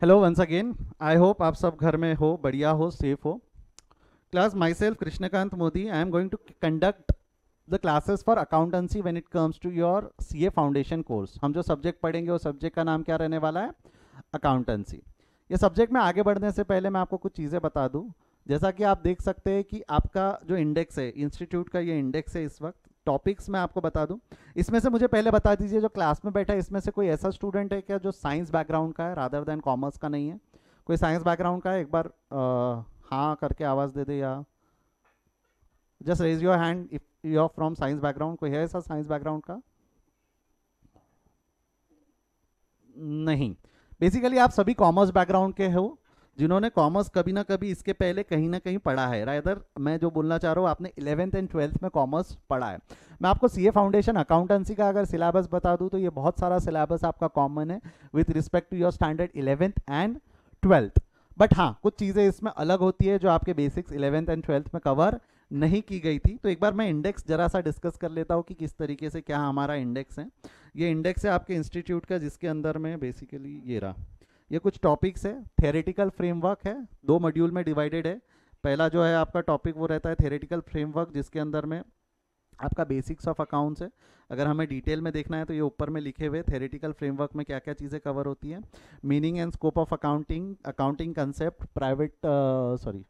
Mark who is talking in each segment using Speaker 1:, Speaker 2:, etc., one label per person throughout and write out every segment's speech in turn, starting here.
Speaker 1: Hello once again. I hope आप सब घर में हो, बढ़िया हो, सेफ हो। Class myself Krishnakant Modi. I am going to conduct the classes for accountancy when it comes to your CA foundation course. हम जो सब्जेक्ट पढ़ेंगे वो सब्जेक्ट का नाम क्या रहने वाला है? अकाउंटेंसी। ये सब्जेक्ट में आगे बढ़ने से पहले मैं आपको कुछ चीज़ें बता दूं। जैसा कि आप देख सकते हैं कि आपका जो इंडेक्स है, इंस्टीट्यूट का ये इंडेक्स है इस वक्त। टॉपिक्स मैं आपको बता दूं। इसमें से मुझे पहले बता दीजिए, जो क्लास में बैठा है इसमें से कोई ऐसा स्टूडेंट है क्या जो साइंस बैकग्राउंड का है रादर देन कॉमर्स का नहीं है? कोई साइंस बैकग्राउंड का है? एक बार हाँ करके आवाज़ दे दे, या just raise your hand if you are from science background. कोई है ऐसा साइंस बैकग्राउंड का? नहीं। बेसिकली आप सभी कॉमर्स बैकग्राउंड के हो, जिन्होंने कॉमर्स कभी ना कभी इसके पहले कहीं ना कहीं पढ़ा है। राइदर मैं जो बोलना चाह रहा हूँ, आपने 11th एंड 12th में कॉमर्स पढ़ा है। मैं आपको सीए फाउंडेशन अकाउंटेंसी का अगर सिलेबस बता दूँ तो ये बहुत सारा सिलेबस आपका कॉमन है with respect to your standard 11th and 12th। But हाँ, कुछ चीज़ें इसमें अलग होती है जो आपके बेसिक्स 11th एंड 12th में कवर नहीं की गई थी। तो एक बार मैं इंडेक्स जरा सा डिस्कस कर लेता हूँ कि किस तरीके से क्या हमारा इंडेक्स है। ये इंडेक्स है आपके इंस्टीट्यूट का, जिसके अंदर में बेसिकली ये रहा। ये कुछ टॉपिक्स है। थेरेटिकल फ्रेमवर्क है, 2 मॉड्यूल में डिवाइडेड है। पहला जो है आपका टॉपिक वो रहता है थेरेटिकल फ्रेमवर्क, जिसके अंदर में आपका बेसिक्स ऑफ अकाउंट्स है। अगर हमें डिटेल में देखना है तो ये ऊपर में लिखे हुए थेरेटिकल फ्रेमवर्क में क्या क्या चीज़ें कवर होती हैं। Meaning and scope of accounting, accounting concept, private sorry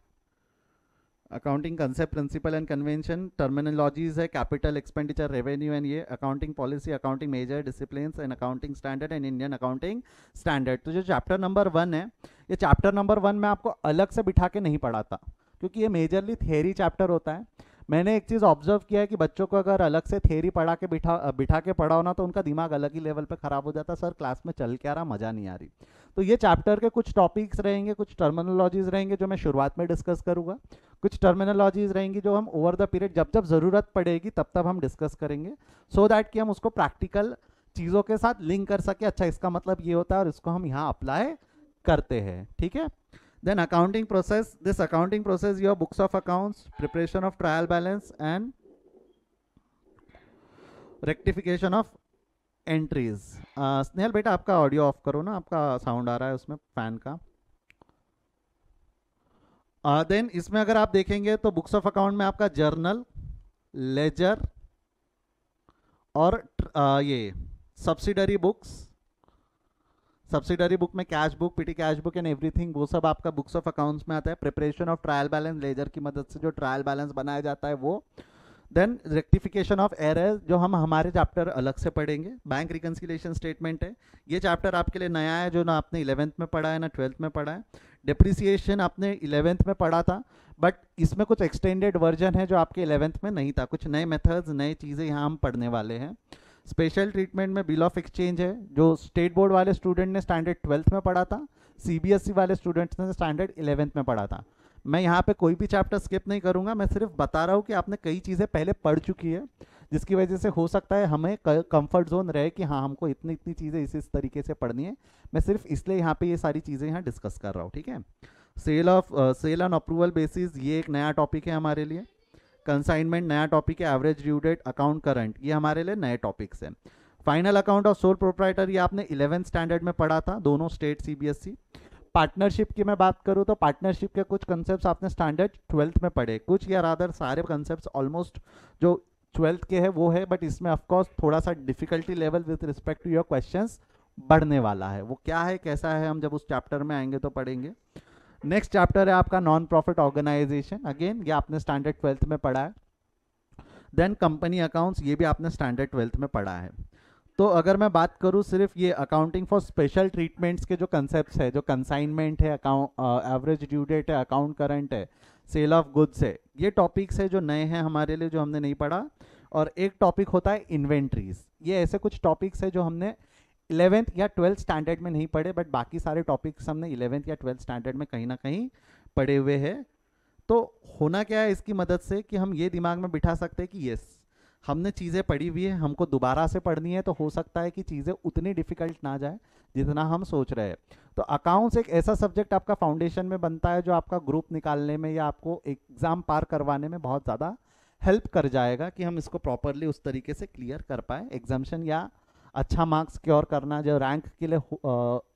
Speaker 1: accounting concept, principle and convention, terminologies है, कैपिटल एक्सपेंडिचर, रेवेन्यू एंड ये accounting policy, accounting measure, discipline and accounting standard and Indian accounting standard. तो जो chapter number 1 है, ये chapter number 1 में आपको अलग से बिठा के नहीं पढ़ाता, क्योंकि ये मेजरली थियरी चैप्टर होता है। मैंने एक चीज़ ऑब्जर्व किया है कि बच्चों को अगर अलग से थियरी पढ़ा के बिठा बिठा के पढ़ाओ ना, तो उनका दिमाग अलग ही लेवल पे खराब हो जाता है। सर क्लास में चल क्या रहा, मज़ा नहीं आ रही। तो ये चैप्टर के कुछ टॉपिक्स रहेंगे, कुछ टर्मिनोलॉजीज रहेंगे जो मैं शुरुआत में डिस्कस करूंगा। कुछ टर्मिनोलॉजीज रहेंगी जो हम ओवर द पीरियड जब जब ज़रूरत पड़ेगी तब तब हम डिस्कस करेंगे, सो दैट कि हम उसको प्रैक्टिकल चीज़ों के साथ लिंक कर सके। अच्छा, इसका मतलब ये होता है और इसको हम यहाँ अप्लाई करते हैं, ठीक है। Then accounting process, this accounting process your books of accounts, preparation of trial balance and rectification of entries. Snehal बेटा आपका ऑडियो ऑफ करो ना, आपका साउंड आ रहा है उसमें फैन का। देन इसमें अगर आप देखेंगे तो बुक्स ऑफ अकाउंट में आपका जर्नल, लेजर और ये सब्सिडरी बुक्स। सब्सिडरी बुक में cash book, petty cash book and everything, वो सब आपका बुक्स ऑफ अकाउंट्स में आता है। Preparation of trial balance, ledger की मदद से जो ट्रायल बैलेंस बनाया जाता है वो। देन रेक्टिफिकेशन ऑफ एरर, जो हम हमारे चैप्टर अलग से पढ़ेंगे। बैंक रिकन्सिलेशन स्टेटमेंट है, ये चैप्टर आपके लिए नया है, जो ना आपने 11th में पढ़ा है ना 12th में पढ़ा है। डिप्रिसिएशन आपने 11th में पढ़ा था, बट इसमें कुछ एक्सटेंडेड वर्जन है जो आपके 11th में नहीं था। कुछ नए मेथड्स, नई चीज़ें यहाँ हम पढ़ने वाले हैं। स्पेशल ट्रीटमेंट में बिल ऑफ एक्सचेंज है, जो स्टेट बोर्ड वाले स्टूडेंट ने स्टैंडर्ड 12th में पढ़ा था, सीबीएसई वाले स्टूडेंट्स ने स्टैंडर्ड 11th में पढ़ा था। मैं यहाँ पे कोई भी चैप्टर स्किप नहीं करूँगा, मैं सिर्फ बता रहा हूँ कि आपने कई चीज़ें पहले पढ़ चुकी है, जिसकी वजह से हो सकता है हमें कंफर्ट जोन रहे कि हाँ हमको इतनी इतनी चीज़ें इस तरीके से पढ़नी है। मैं सिर्फ इसलिए यहाँ पे ये सारी चीज़ें यहाँ डिस्कस कर रहा हूँ, ठीक है। सेल ऑन अप्रूवल बेसिस, ये एक नया टॉपिक है हमारे लिए। कंसाइनमेंट नया टॉपिक है। Average due date, account current, ये हमारे लिए नए टॉपिक्स हैं। Final account of sole proprietor, ये आपने 11th स्टैंडर्ड में पढ़ा था, दोनों स्टेट सीबीएसई। पार्टनरशिप की मैं बात करूँ तो पार्टनरशिप के कुछ कंसेप्ट आपने स्टैंडर्ड 12th में पढ़े, कुछ या रादर सारे कंसेप्ट ऑलमोस्ट जो 12th के है वो है, बट इसमें ऑफकोर्स थोड़ा सा difficulty level with respect to your questions बढ़ने वाला है। वो क्या है कैसा है हम जब उस चैप्टर में आएंगे तो पढ़ेंगे। नेक्स्ट चैप्टर है आपका नॉन प्रॉफिट ऑर्गेनाइजेशन, अगेन ये आपने स्टैंडर्ड 12th में पढ़ा है। देन कंपनी अकाउंट्स, ये भी आपने स्टैंडर्ड 12th में पढ़ा है। तो अगर मैं बात करूँ सिर्फ ये अकाउंटिंग फॉर स्पेशल ट्रीटमेंट्स के जो कंसेप्ट है, जो कंसाइनमेंट है, अकाउंट एवरेज ड्यू डेट है, अकाउंट करंट है, सेल ऑफ गुड्स है, ये टॉपिक्स है जो नए हैं हमारे लिए, जो हमने नहीं पढ़ा। और एक टॉपिक होता है इन्वेंट्रीज। ये ऐसे कुछ टॉपिक्स है जो हमने 11th या 12th स्टैंडर्ड में नहीं पढ़े, बट बाकी सारे टॉपिक्स हमने 11th या 12th स्टैंडर्ड में कहीं ना कहीं पढ़े हुए हैं। तो होना क्या है इसकी मदद से कि हम ये दिमाग में बिठा सकते हैं कि यस, हमने चीज़ें पढ़ी हुई है, हमको दोबारा से पढ़नी है, तो हो सकता है कि चीज़ें उतनी डिफिकल्ट ना जाए जितना हम सोच रहे हैं। तो अकाउंट्स एक ऐसा सब्जेक्ट आपका फाउंडेशन में बनता है जो आपका ग्रुप निकालने में या आपको एग्ज़ाम पार करवाने में बहुत ज़्यादा हेल्प कर जाएगा कि हम इसको प्रॉपरली उस तरीके से क्लियर कर पाए एग्जामिशन, या अच्छा मार्क्स क्योर करना जो रैंक के लिए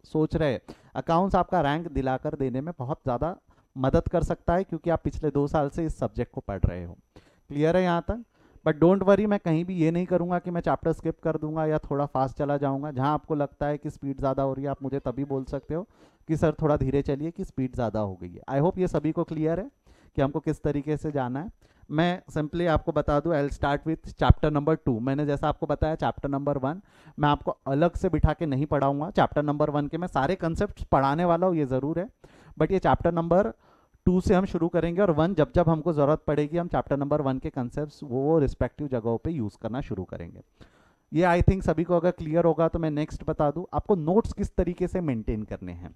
Speaker 1: सोच रहे हैं। अकाउंट्स आपका रैंक दिलाकर देने में बहुत ज़्यादा मदद कर सकता है, क्योंकि आप पिछले 2 साल से इस सब्जेक्ट को पढ़ रहे हो। क्लियर है यहाँ तक? बट डोंट वरी, मैं कहीं भी ये नहीं करूँगा कि मैं चैप्टर स्किप कर दूंगा या थोड़ा फास्ट चला जाऊँगा। जहाँ आपको लगता है कि स्पीड ज़्यादा हो रही है, आप मुझे तभी बोल सकते हो कि सर थोड़ा धीरे चलिए, कि स्पीड ज़्यादा हो गई है। आई होप ये सभी को क्लियर है कि हमको किस तरीके से जाना है। मैं सिंपली आपको बता दूं, I will start with chapter number 2। मैंने जैसा आपको बताया चैप्टर नंबर 1 मैं आपको अलग से बिठा के नहीं पढ़ाऊंगा। चैप्टर नंबर 1 के मैं सारे कंसेप्ट पढ़ाने वाला हूँ, ये ज़रूर है, बट ये चैप्टर नंबर 2 से हम शुरू करेंगे, और 1 जब जब हमको ज़रूरत पड़ेगी हम चैप्टर नंबर 1 के कंसेप्ट वो रिस्पेक्टिव जगहों पे यूज़ करना शुरू करेंगे। ये आई थिंक सभी को अगर क्लियर होगा तो मैं नेक्स्ट बता दूं आपको नोट्स किस तरीके से मेंटेन करने हैं।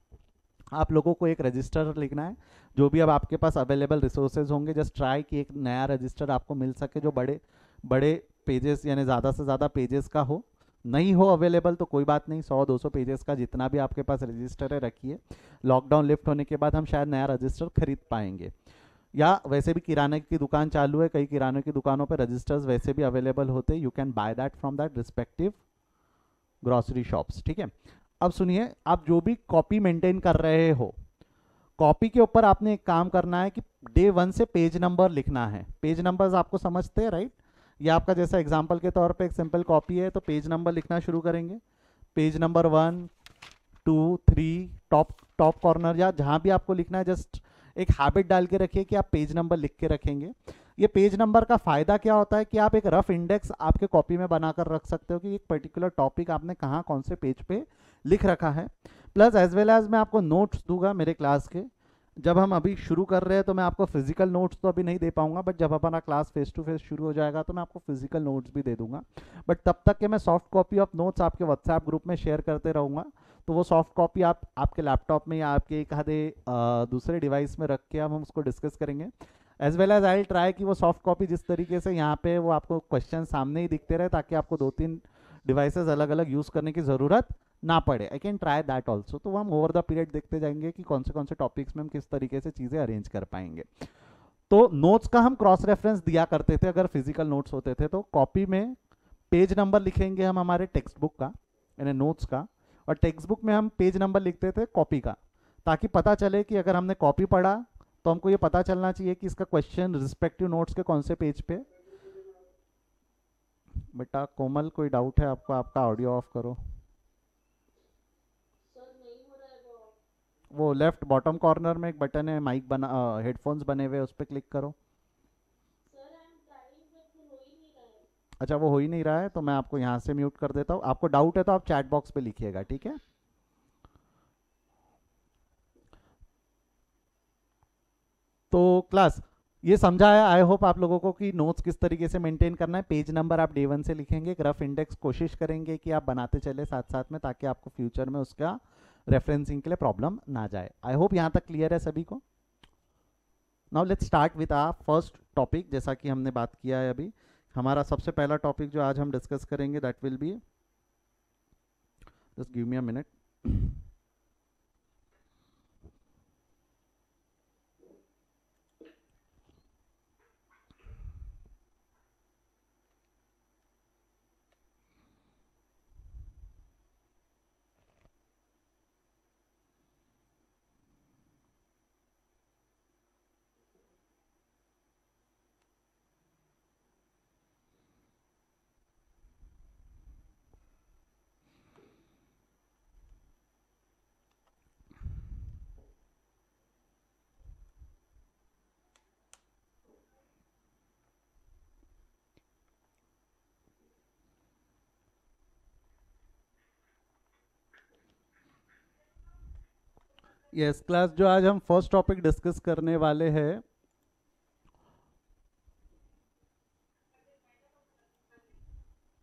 Speaker 1: आप लोगों को एक रजिस्टर लिखना है, जो भी अब आपके पास अवेलेबल रिसोर्सेज होंगे, जस्ट ट्राई कि एक नया रजिस्टर आपको मिल सके जो बड़े बड़े पेजेस यानी ज़्यादा से ज़्यादा पेजेस का हो। नहीं हो अवेलेबल तो कोई बात नहीं, 100-200 पेजेस का जितना भी आपके पास रजिस्टर है रखिए। लॉकडाउन लिफ्ट होने के बाद हम शायद नया रजिस्टर खरीद पाएंगे, या वैसे भी किराने की दुकान चालू है, कई किराने की दुकानों पर रजिस्टर्स वैसे भी अवेलेबल होते हैं। You can by that from that respective grocery shops, ठीक है। अब सुनिए, आप जो भी कॉपी मेंटेन कर रहे हो, कॉपी के ऊपर आपने एक काम करना है कि डे 1 से पेज नंबर लिखना है। पेज नंबर्स आपको समझते हैं, राइट? ये आपका जैसा एग्जांपल के तौर पे एक सिंपल कॉपी है, तो पेज नंबर लिखना शुरू करेंगे। Page number 1 2 3 top top corner या जहां भी आपको लिखना है, जस्ट एक हैबिट डाल के रखिए कि आप पेज नंबर लिख के रखेंगे। ये पेज नंबर का फायदा क्या होता है कि आप एक रफ इंडेक्स आपके कॉपी में बनाकर रख सकते हो कि एक पर्टिकुलर टॉपिक आपने कहाँ कौन से पेज पे लिख रखा है। प्लस एज वेल एज मैं आपको नोट्स दूंगा मेरे क्लास के। जब हम अभी शुरू कर रहे हैं तो मैं आपको फिजिकल नोट्स तो अभी नहीं दे पाऊंगा, बट जब हमारा क्लास फेस टू फेस शुरू हो जाएगा तो मैं आपको फिजिकल नोट्स भी दे दूंगा। बट तब तक के मैं सॉफ्ट कॉपी ऑफ नोट्स आपके व्हाट्सएप ग्रुप में शेयर करते रहूँगा। तो वो सॉफ्ट कॉपी आप आपके लैपटॉप में या आपके एक आधे दूसरे डिवाइस में रख के हम उसको डिस्कस करेंगे। As well as I try कि वो सॉफ्ट कॉपी जिस तरीके से यहाँ पे वो आपको क्वेश्चन सामने ही दिखते रहे, ताकि आपको 2-3 डिवाइसेस अलग अलग यूज़ करने की ज़रूरत ना पड़े। I can try that also. तो हम ओवर द पीरियड देखते जाएंगे कि कौन से टॉपिक्स में हम किस तरीके से चीज़ें अरेंज कर पाएंगे। तो नोट्स का हम क्रॉस रेफरेंस दिया करते थे अगर फिजिकल नोट्स होते थे तो। कॉपी में पेज नंबर लिखेंगे हम हमारे टेक्स्ट बुक का यानी नोट्स का, और टेक्स्ट बुक में हम पेज नंबर लिखते थे कॉपी का, ताकि पता चले कि अगर हमने कॉपी पढ़ा तो हमको ये पता चलना चाहिए कि इसका क्वेश्चन रिस्पेक्टिव नोट्स के कौन से पेज पे। बेटा कोमल, कोई डाउट है आपको? आपका ऑडियो ऑफ करो। वो लेफ्ट बॉटम कॉर्नर में एक बटन है, माइक बना हेडफोन्स बने हुए, उस पर क्लिक करो। अच्छा, वो हो ही नहीं रहा है तो मैं आपको यहाँ से म्यूट कर देता हूँ। आपको डाउट है तो आप चैट बॉक्स पे लिखिएगा, ठीक है? तो क्लास ये समझा है आई होप आप लोगों को कि नोट्स किस तरीके से मेंटेन करना है। पेज नंबर आप डे 1 से लिखेंगे, एक रफ इंडेक्स कोशिश करेंगे कि आप बनाते चले साथ साथ में, ताकि आपको फ्यूचर में उसका रेफरेंसिंग के लिए प्रॉब्लम ना जाए। आई होप यहाँ तक क्लियर है सभी को। Now let's start with our first topic. जैसा कि हमने बात किया है अभी, हमारा सबसे पहला टॉपिक जो आज हम डिस्कस करेंगे that will be, just give me a minute. Yes class, जो आज हम फर्स्ट टॉपिक डिस्कस करने वाले हैं,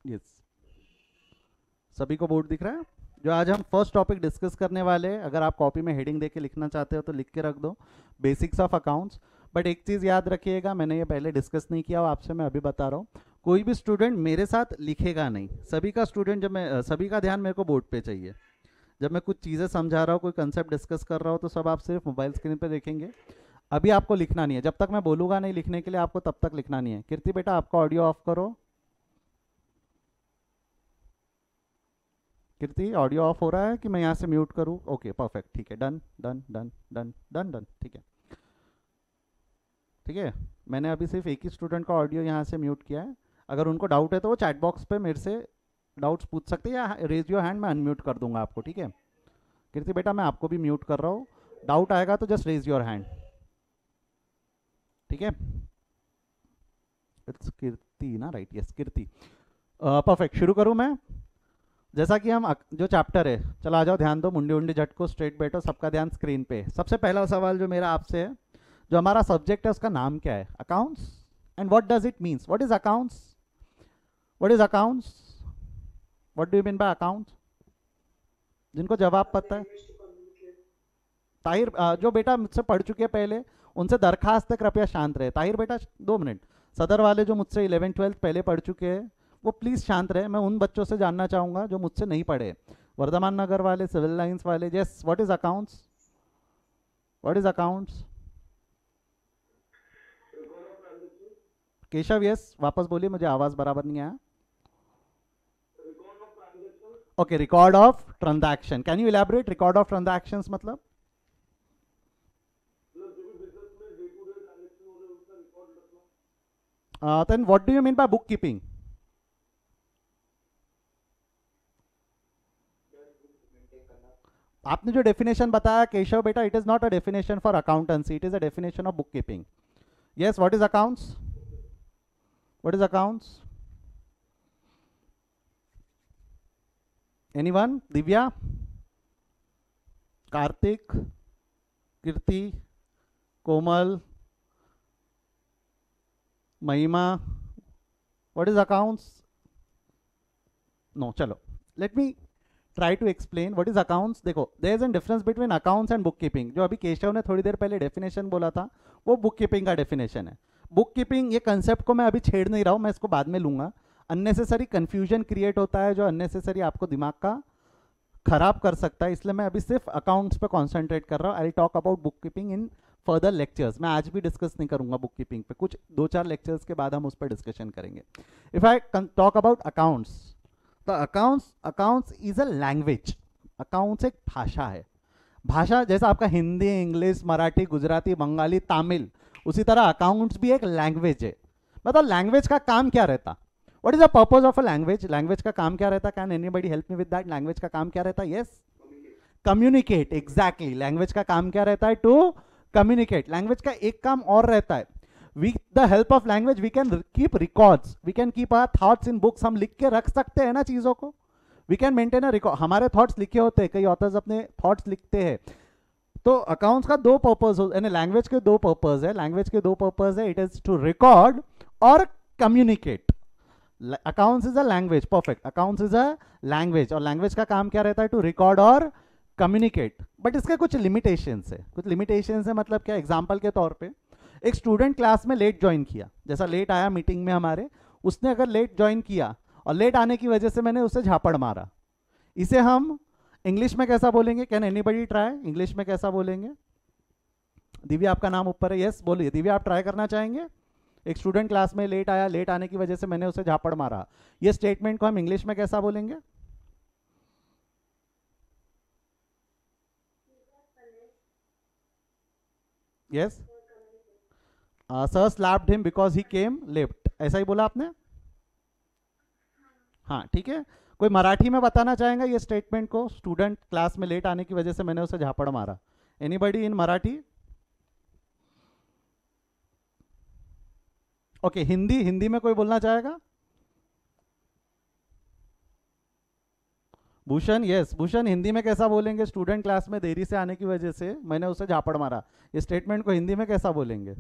Speaker 1: यस सभी को बोर्ड दिख रहा है? जो आज हम फर्स्ट टॉपिक डिस्कस करने वाले हैं, अगर आप कॉपी में हेडिंग देके लिखना चाहते हो तो लिख के रख दो, बेसिक्स ऑफ अकाउंट्स। बट एक चीज़ याद रखिएगा, मैंने ये पहले डिस्कस नहीं किया, आपसे मैं अभी बता रहा हूँ, कोई भी स्टूडेंट मेरे साथ लिखेगा नहीं। सभी का स्टूडेंट जब मैं सभी का ध्यान मेरे को बोर्ड पे चाहिए। जब मैं कुछ चीज़ें समझा रहा हूँ, कोई कंसेप्ट डिस्कस कर रहा हूँ, तो सब आप सिर्फ मोबाइल स्क्रीन पे देखेंगे। अभी आपको लिखना नहीं है, जब तक मैं बोलूँगा नहीं लिखने के लिए आपको तब तक लिखना नहीं है। कीर्ति बेटा आपका ऑडियो ऑफ करो। कीर्ति ऑडियो ऑफ हो रहा है कि मैं यहाँ से म्यूट करूँ? ओके परफेक्ट, ठीक है, done done done done done done, ठीक है ठीक है। मैंने अभी सिर्फ एक ही स्टूडेंट का ऑडियो यहाँ से म्यूट किया है। अगर उनको डाउट है तो वो चैट बॉक्स पे मेरे से डाउट्स पूछ सकते हैं, या रेज योर हैंड, मैं अनम्यूट कर दूंगा आपको, ठीक है। कीर्ति बेटा मैं आपको भी म्यूट कर रहा हूँ, डाउट आएगा तो जस्ट रेज योर हैंड, ठीक है। इट्स कीर्ति ना, राइट, यस कीर्ति। परफेक्ट, शुरू करूँ मैं? जैसा कि हम जो चैप्टर है, चलो आ जाओ, ध्यान दो, मुंडी उंडी झटको, स्ट्रेट बैठो, सबका ध्यान स्क्रीन पे। सबसे पहला सवाल जो मेरा आपसे है, जो हमारा सब्जेक्ट है उसका नाम क्या है? Accounts. And what does it means? What is accounts? What is accounts? What do you mean by accounts? जिनको जवाब पता है, ताहिर जो बेटा मुझसे पढ़ चुके हैं पहले, उनसे दरखास्त है कृपया शांत रहे। ताहिर बेटा 2 मिनट। सदर वाले जो मुझसे 11th-12th पहले पढ़ चुके हैं वो प्लीज़ शांत रहे। मैं उन बच्चों से जानना चाहूँगा जो मुझसे नहीं पढ़े, वर्धमान नगर वाले, सिविल लाइंस वाले। Yes, what is accounts? What is accounts? Keshav yes, वापस बोलिए, मुझे आवाज़ बराबर नहीं आया। Okay, record of transaction. Can you elaborate? Record of transactions मतलब? then what do you mean by bookkeeping? आपने जो डेफिनेशन बताया केशव बेटा, it is not a definition for accountancy, it is a definition of book keeping. Yes, what is accounts? What is accounts? Anyone? Divya, Kartik, Kirti, Komal, Mahima, what is accounts? No, चलो let me try to explain what is accounts. देखो, there is an difference between accounts and book keeping. जो अभी केशव ने थोड़ी देर पहले definition बोला था वो बुक कीपिंग का डेफिनेशन है। बुक कीपिंग, ये कंसेप्ट को मैं अभी छेड़ नहीं रहा हूँ, मैं इसको बाद में लूंगा। अननेसेसरी कंफ्यूजन क्रिएट होता है जो अननेसेसरी आपको दिमाग का खराब कर सकता है, इसलिए मैं अभी सिर्फ अकाउंट्स पे कॉन्सेंट्रेट कर रहा हूँ। आई talk about book keeping in further lectures. मैं आज भी डिस्कस नहीं करूंगा बुक कीपिंग पे, कुछ 2-4 लेक्चर्स के बाद हम उस पर डिस्कशन करेंगे। If I talk about accounts, तो accounts is a language. Accounts एक भाषा है। भाषा जैसा आपका हिंदी, इंग्लिश, मराठी, गुजराती, बंगाली, तमिल, उसी तरह अकाउंट्स भी एक लैंग्वेज है। मतलब लैंग्वेज का काम क्या रहता? What is the purpose of a language? Language का काम क्या रहता? Can anybody help me with that? Language का काम क्या रहता? Yes, communicate. एग्जैक्टली, लैंग्वेज का काम क्या रहता है? To communicate. लैंग्वेज का एक काम और रहता है, with the help of language we can keep records, we can keep our thoughts in books. हम लिख के रख सकते हैं ना चीजों को, we can maintain a record. हमारे थॉट्स लिखे होते हैं, कई ऑथर्स अपने थॉट्स लिखते हैं। तो अकाउंट्स का 2 पर्पज यानी लैंग्वेज के 2 पर्पज है। लैंग्वेज के 2 पर्पज है, इट इज टू रिकॉर्ड और communicate. Accounts is a language, perfect, accounts is a language, और लैंग्वेज का काम क्या रहता है? टू रिकॉर्ड और कम्युनिकेट। बट इसके कुछ लिमिटेशंस है। कुछ लिमिटेशंस है मतलब क्या? एग्जांपल के तौर पे, एक स्टूडेंट क्लास में लेट ज्वाइन किया, जैसा लेट आया मीटिंग में हमारे, उसने अगर लेट ज्वाइन किया और लेट आने की वजह से मैंने उसे झापड़ मारा, इसे हम इंग्लिश में कैसा बोलेंगे? Can anybody try? इंग्लिश में कैसा बोलेंगे? दिव्या आपका नाम ऊपर है, यस बोलिए। दिव्या आप ट्राई करना चाहेंगे? एक स्टूडेंट क्लास में लेट आया, लेट आने की वजह से मैंने उसे झापड़ मारा, ये स्टेटमेंट को हम इंग्लिश में कैसा बोलेंगे? Yes, sir slapped him because he came late, ऐसा ही बोला आपने? हाँ ठीक है। कोई मराठी में बताना चाहेंगे ये स्टेटमेंट को? स्टूडेंट क्लास में लेट आने की वजह से मैंने उसे झापड़ मारा। Anybody in Marathi? Okay, Hindi, Hindi में कोई बोलना चाहेगा? भूषण, यस भूषण, हिंदी में कैसा बोलेंगे? स्टूडेंट क्लास में देरी से आने की वजह से मैंने उसे झापड़ मारा, ये स्टेटमेंट को हिंदी में कैसा बोलेंगे?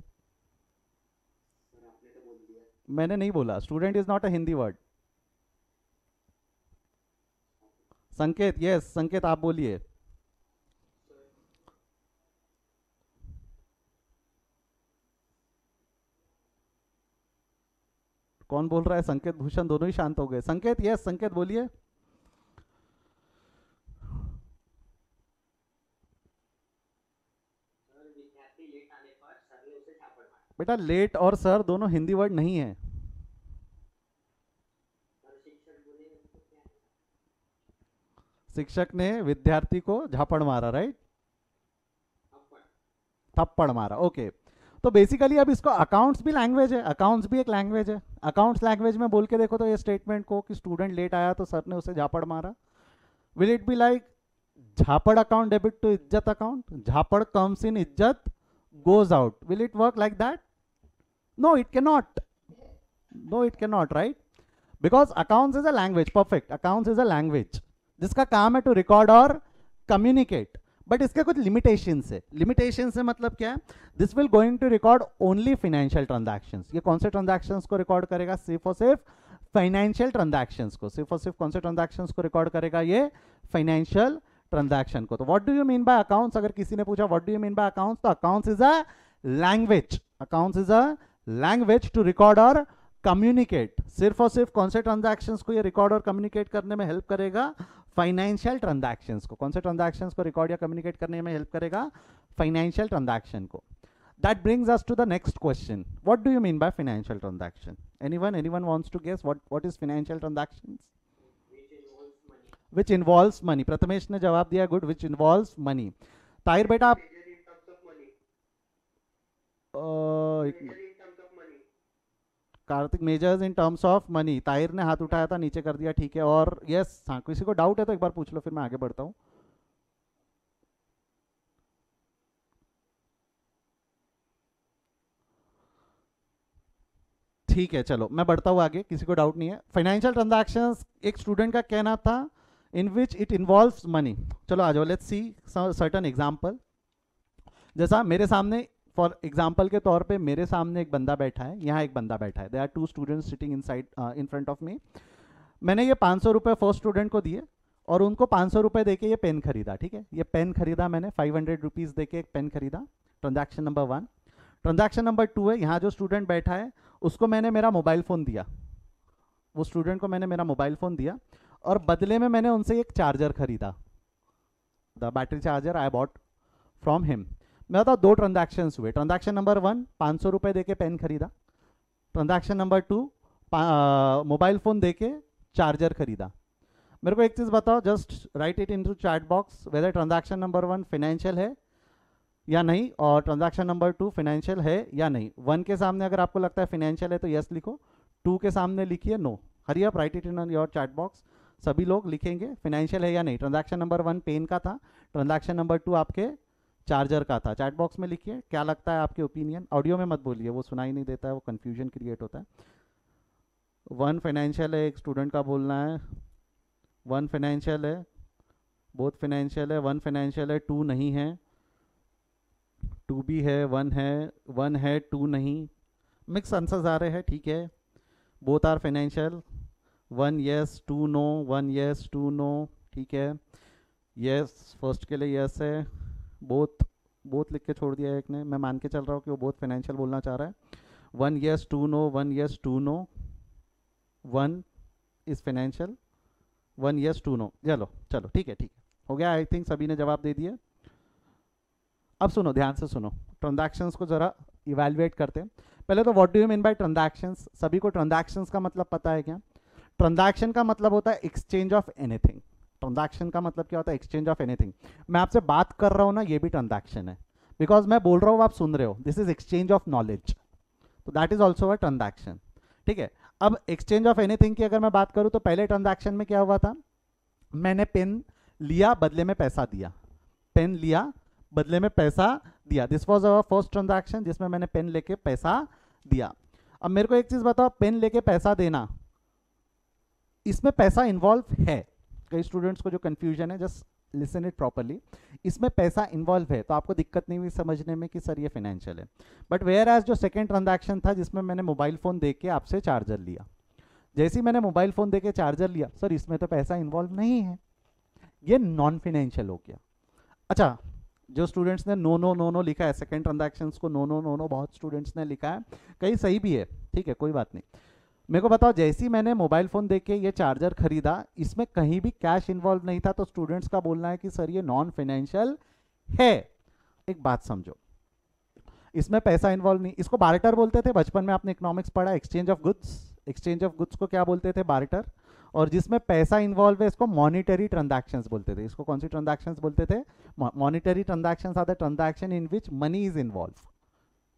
Speaker 1: मैंने नहीं बोला, student is not a Hindi word. संकेत, यस संकेत आप बोलिए। कौन बोल रहा है? संकेत, भूषण दोनों ही शांत हो गए। संकेत, यस संकेत बोलिए। बेटा लेट और सर दोनों हिंदी वर्ड नहीं है। शिक्षक ने विद्यार्थी को झापड़ मारा, राइट, थप्पड़ मारा, ओके। तो बेसिकली अब इसको अकाउंट्स भी लैंग्वेज है, अकाउंट्स भी एक लैंग्वेज है। अकाउंट्स लैंग्वेज में बोल के देखो तो ये स्टेटमेंट को कि स्टूडेंट लेट आया तो सर ने उसे झापड़ मारा, विल इट बी लाइक झापड़ अकाउंट डेबिट टू इज्जत अकाउंट, झापड़ कम्स इन इज्जत goes out, will it work like that? No, it cannot. No, it cannot, right? Because accounts is a language, perfect, accounts is a language जिसका काम है to record और communicate, but इसके कुछ limitations है। limitations से मतलब क्या है? This will going to record only financial transactions। ये कौन से transactions को record करेगा? सिर्फ और सिर्फ financial transactions को, सिर्फ और सिर्फ कौन से transactions को record करेगा? ये financial ट्रांजैक्शन को। तो what do you mean by accounts, अगर किसी ने पूछा what do you mean by accounts, तो accounts is a language, accounts is a language to record और कम्युनिकेट। सिर्फ और सिर्फ कौन से ट्रांजैक्शंस को ये रिकॉर्ड और कम्युनिकेट करने में हेल्प करेगा? फाइनेंशियल ट्रांजैक्शंस को। कौन से ट्रांजैक्शंस को रिकॉर्ड या कम्युनिकेट करने में हेल्प करेगा? फाइनेंशियल ट्रांजैक्शन को। That brings us to the next question. What do you mean by financial transaction? Anyone wants to guess what is financial transactions? Which involves money. Prathamesh ने जवाब दिया, good, which involves money. Tahir बेटा आप Kartik, measures in terms of money. Tahir ने हाथ उठाया था, नीचे कर दिया, ठीक है। और यस, हाँ, किसी को डाउट है तो एक बार पूछ लो, फिर मैं आगे बढ़ता हूँ। ठीक है, चलो मैं बढ़ता हूँ आगे, किसी को डाउट नहीं है। फाइनेंशियल ट्रांजैक्शंस एक स्टूडेंट का कहना था इन विच इट इन्वॉल्व्स मनी। चलो आ जाओ, लेट्स सी सर्टेन एग्जांपल। जैसा मेरे सामने, फॉर एग्जांपल के तौर पे मेरे सामने एक बंदा बैठा है, यहाँ एक बंदा बैठा है, they are two students sitting inside in front of me. मैंने ये 500 रुपये फर्स्ट स्टूडेंट को दिए और उनको 500 रुपये देके ये पेन खरीदा, ठीक है, ये पेन खरीदा मैंने, 500 रुपीज़ देके एक पेन खरीदा, ट्रांजैक्शन नंबर 1। ट्रांजैक्शन नंबर 2 है, यहाँ जो स्टूडेंट बैठा है उसको मैंने मेरा मोबाइल फ़ोन दिया, वो स्टूडेंट को मैंने मेरा मोबाइल फ़ोन दिया और बदले में मैंने उनसे एक चार्जर खरीदा, the battery charger I bought from him. मैं बताऊँ, 2 ट्रांजैक्शंस हुए। ट्रांजैक्शन नंबर 1 500 रुपये देके पेन खरीदा, ट्रांजैक्शन नंबर 2 मोबाइल फ़ोन देके चार्जर खरीदा। मेरे को एक चीज़ बताओ, just write it into chat box, whether transaction number 1 financial है या नहीं, और ट्रांजैक्शन नंबर 2 फाइनेंशियल है या नहीं। 1 के सामने अगर आपको लगता है फाइनेंशियल है तो यस लिखो, 2 के सामने लिखिए no. Hurry up, write it in your chat box. सभी लोग लिखेंगे फाइनेंशियल है या नहीं। ट्रांजैक्शन नंबर 1 पेन का था, ट्रांजैक्शन नंबर 2 आपके चार्जर का था। चैट बॉक्स में लिखिए क्या लगता है आपके ओपिनियन। ऑडियो में मत बोलिए, वो सुनाई नहीं देता है, वो कन्फ्यूजन क्रिएट होता है। 1 फाइनेंशियल है, एक स्टूडेंट का बोलना है 1 फाइनेंशियल है, बोथ फाइनेंशियल है, 1 फाइनेंशियल है, 2 नहीं है, 2 भी है, 1 है, 1 है, 2 नहीं, मिक्स आंसर्स आ रहे हैं, ठीक है। Both are financial, 1 yes 2 no, 1 yes 2 no, ठीक है। यस फर्स्ट के लिए यस है, बोथ लिख के छोड़ दिया है एक ने, मैं मान के चल रहा हूँ कि वो बोथ फाइनेंशियल बोलना चाह रहा है। 1 yes 2 no, 1 yes 2 no, 1 is financial, 1 yes 2 no. चलो ठीक है हो गया। आई थिंक सभी ने जवाब दे दिया। अब सुनो, ध्यान से सुनो, ट्रांजैक्शंस को जरा इवैल्यूएट करते हैं। पहले तो what do you mean bye transactions. सभी को ट्रांजैक्शंस का मतलब पता है क्या? ट्रांजैक्शन का मतलब होता है एक्सचेंज ऑफ एनीथिंग। ट्रांजैक्शन का मतलब क्या होता है? Exchange of anything. मैं आपसे बात कर रहा हूँ ना, ये भी ट्रांजैक्शन है, बिकॉज मैं बोल रहा हूँ आप सुन रहे हो, this is exchange of knowledge, तो that is also a transaction, ठीक है। अब एक्सचेंज ऑफ एनीथिंग की अगर मैं बात करूँ तो पहले ट्रांजैक्शन में क्या हुआ था? मैंने पेन लिया, बदले में पैसा दिया, पेन लिया बदले में पैसा दिया, this was our first transaction जिसमें मैंने पेन लेके पैसा दिया। अब मेरे को एक चीज बताओ, पेन लेके पैसा देना, इसमें पैसा इन्वॉल्व है? कई स्टूडेंट्स को जो कंफ्यूजन है, जस्ट लिसन इट प्रॉपरली, इसमें पैसा इन्वॉल्व है, तो आपको दिक्कत नहीं हुई समझने में कि सर ये फाइनेंशियल है। बट वेयर एज जो सेकेंड ट्रांजैक्शन था जिसमें मैंने मोबाइल फोन दे के आपसे चार्जर लिया, जैसे ही मैंने मोबाइल फोन दे के चार्जर लिया, सर इसमें तो पैसा इन्वॉल्व नहीं है, ये नॉन फाइनेंशियल हो गया। अच्छा, जो स्टूडेंट्स ने नो नो नो नो लिखा है, सेकेंड ट्रांजैक्शंस को नो नो नो नो बहुत स्टूडेंट्स ने लिखा है, कहीं सही भी है, ठीक है, कोई बात नहीं। मेरे को बताओ, जैसे ही मैंने मोबाइल फ़ोन देके ये चार्जर खरीदा, इसमें कहीं भी कैश इन्वॉल्व नहीं था, तो स्टूडेंट्स का बोलना है कि सर ये नॉन फाइनेंशियल है। एक बात समझो, इसमें पैसा इन्वॉल्व नहीं, इसको बार्टर बोलते थे बचपन में, आपने इकोनॉमिक्स पढ़ा, exchange of goods. Exchange of goods को क्या बोलते थे? बार्टर। और जिसमें पैसा इन्वॉल्व है इसको मॉनिटरी ट्रांजैक्शंस बोलते थे। इसको कौन सी ट्रांजैक्शंस बोलते थे? Monetary transactions are the transaction in which money is involve.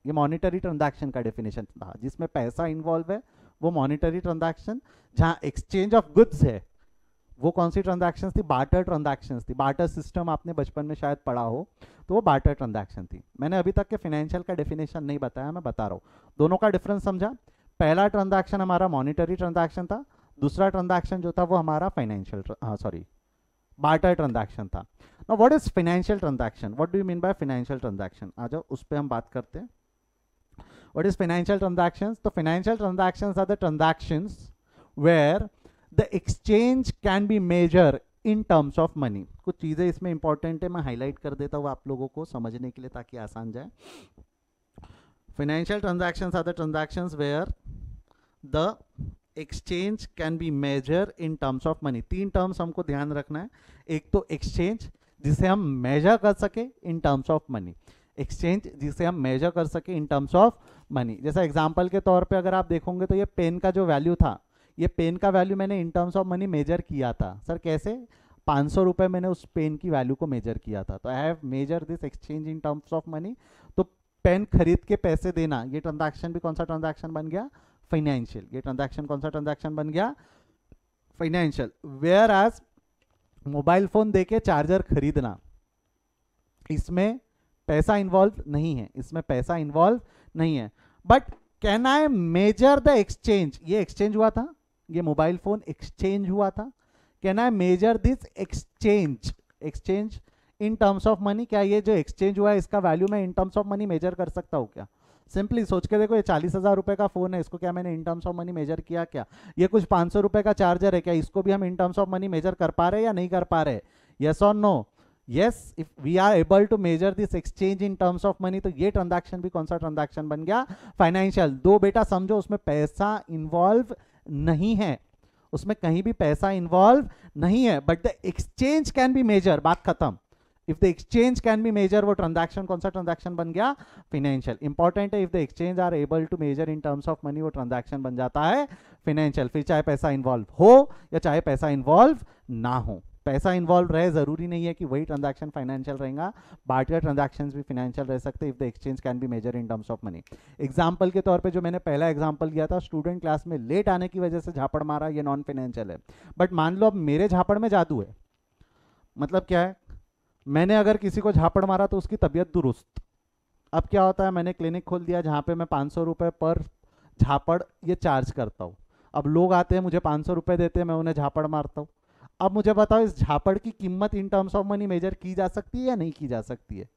Speaker 1: ये मॉनिटरी ट्रांजैक्शन का डेफिनेशन था, जिसमें पैसा इन्वॉल्व है वो मॉनिटरी ट्रांजैक्शन। जहां एक्सचेंज ऑफ गुड्स है वो कौन सी ट्रांजैक्शन थी? बार्टर ट्रांजैक्शन थी। बार्टर सिस्टम आपने बचपन में शायद पढ़ा हो, तो वो बार्टर ट्रांजैक्शन थी। मैंने अभी तक के फाइनेंशियल का डेफिनेशन नहीं बताया, मैं बता रहा हूँ। दोनों का डिफरेंस समझा? पहला ट्रांजैक्शन हमारा मॉनिटरी ट्रांजैक्शन था, दूसरा ट्रांजैक्शन जो था वो हमारा फाइनेंशियल बार्टर ट्रांजैक्शन था। Now what is financial transaction? What do you mean by financial transaction? आ जाओ उस पर हम बात करते हैं। What is financial transactions? तो financial transactions are the transactions where the exchange can be measure in terms of money. कुछ चीजें इसमें इंपॉर्टेंट है, मैं हाईलाइट कर देता हूँ आप लोगों को समझने के लिए ताकि आसान जाए। Financial transactions are the transactions where the exchange can be measure in terms of money. तीन टर्म्स हमको ध्यान रखना है। एक तो एक्सचेंज जिसे हम मेजर कर सके इन टर्म्स ऑफ मनी, एक्सचेंज जिसे हम मेजर कर सके इन टर्म्स ऑफ मनी। जैसा एग्जांपल के तौर पे अगर आप देखोगे तो ये पेन का जो वैल्यू था, ये पेन का वैल्यू मैंने in terms of money measure किया था। सर कैसे? 500 रुपये मैंने उस पेन की वैल्यू को मेजर किया था, तो I have major this exchange in terms of money. तो पेन खरीद के पैसे देना, ये ट्रांजैक्शन भी कौन सा ट्रांजैक्शन बन गया? फाइनेंशियल। ये ट्रांजैक्शन कौन सा ट्रांजैक्शन बन गया? Financial. Whereas mobile phone देके चार्जर खरीदना, इसमें पैसा इन्वॉल्व नहीं है, इसमें पैसा इन्वॉल्व नहीं है। But can I measure the exchange? ये एक्सचेंज हुआ था, ये मोबाइल फोन एक्सचेंज हुआ था। Can I measure this exchange in terms of money? क्या ये जो एक्सचेंज हुआ है इसका वैल्यू मैं in terms of money measure कर सकता हूँ क्या? सिंपली सोच के देखो, ये 40,000 रुपए का फोन है, इसको क्या मैंने in terms of money measure किया क्या? ये कुछ 500 रुपए का चार्जर है, क्या इसको भी हम in terms of money measure कर पा रहे हैं या नहीं कर पा रहे? यस और no? Yes, if we are able to measure this exchange in terms of money, तो ये ट्रांजैक्शन भी कौन सा ट्रांजैक्शन बन गया? फाइनेंशियल। दो बेटा समझो, उसमें पैसा इन्वॉल्व नहीं है, उसमें कहीं भी पैसा इन्वॉल्व नहीं है, but the exchange can be measure. बात खत्म। If the exchange can be measure, वो ट्रांजैक्शन कौन सा ट्रांजैक्शन बन गया? फाइनेंशियल। इंपॉर्टेंट है, if the exchange are able to measure in terms of money, वो ट्रांजैक्शन बन जाता है फाइनेंशियल। फिर चाहे पैसा इन्वॉल्व हो या चाहे पैसा इन्वॉल्व ना हो, पैसा इन्वॉल्व रहे जरूरी नहीं है कि वही ट्रांजैक्शन फाइनेंशियल रहेगा। बार्टर ट्रांजैक्शंस भी फाइनेंशियल रह सकते हैं if the exchange can be measure in terms of money. Example के तौर पे जो मैंने पहला एग्जांपल दिया था, स्टूडेंट क्लास में लेट आने की वजह से झापड़ मारा, ये नॉन फाइनेंशियल है। बट मान लो अब मेरे झापड़ में जादू है, मतलब क्या है? मैंने अगर किसी को झापड़ मारा तो उसकी तबीयत दुरुस्त। अब क्या होता है, मैंने क्लिनिक खोल दिया जहाँ पे मैं 500 रुपये पर झापड़ ये चार्ज करता हूँ। अब लोग आते हैं, मुझे 500 रुपये देते हैं, मैं उन्हें झापड़ मारता हूँ। अब मुझे बताओ, इस झापड़ की कीमत in terms of money measure की जा सकती है या नहीं की जा सकती है?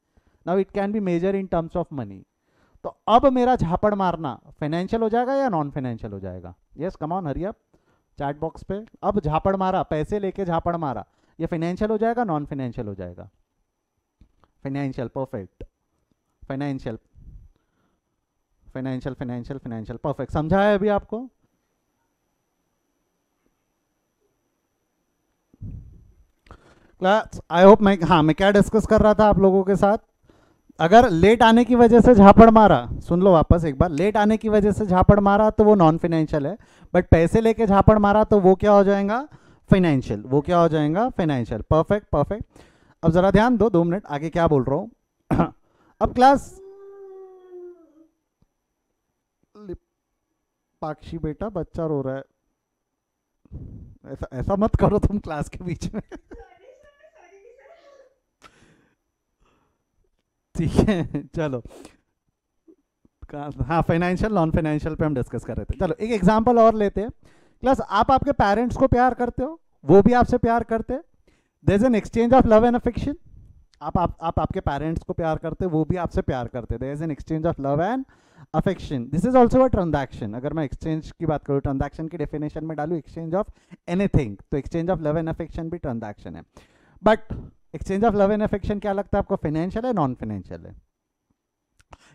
Speaker 1: Now it can be measure in terms of money. तो अब मेरा झापड़ मारना फाइनेंशियल हो जाएगा या नॉन फाइनेंशियल हो जाएगा? Yes, come on, hurry up chat box पे। अब झापड़ मारा, पैसे लेके झापड़ मारा, ये फाइनेंशियल हो जाएगा नॉन फाइनेंशियल हो जाएगा? Financial. Perfect. Financial financial financial financial. Perfect. समझा है अभी आपको? क्लास आई होप मैं क्या डिस्कस कर रहा था आप लोगों के साथ? अगर लेट आने की वजह से झापड़ मारा, सुन लो वापस एक बार, लेट आने की वजह से झापड़ मारा तो वो नॉन फाइनेंशियल है। बट पैसे लेके झापड़ मारा तो वो क्या हो जाएगा? फाइनेंशियल। वो क्या हो जाएगा? फाइनेंशियल। Perfect perfect. अब जरा ध्यान दो, 2 मिनट आगे क्या बोल रहा हूं। अब क्लास पाक्षी बेटा, बच्चा रो रहा है, ऐसा ऐसा मत करो तुम क्लास के बीच में। ठीक है चलो। हाँ, फाइनेंशियल नॉन फाइनेंशियल पे हम डिस्कस कर रहे थे। चलो एक एग्जांपल और लेते हैं। क्लास, आप आपके पेरेंट्स को प्यार करते हो, वो भी आपसे प्यार करते हैं। There is an exchange of love and affection. आप आपके पेरेंट्स को प्यार करते हो, वो भी आपसे प्यार करते हैं। There is an exchange of love and affection. This is also a transaction. अगर मैं एक्सचेंज की बात करूँ, ट्रांजैक्शन की डेफिनेशन में डालू एक्सचेंज ऑफ एनीथिंग, तो exchange of love and affection भी ट्रांजैक्शन है। But exchange of love and affection क्या लगता है आपको, फाइनेंशियल है नॉन फाइनेंशियल है?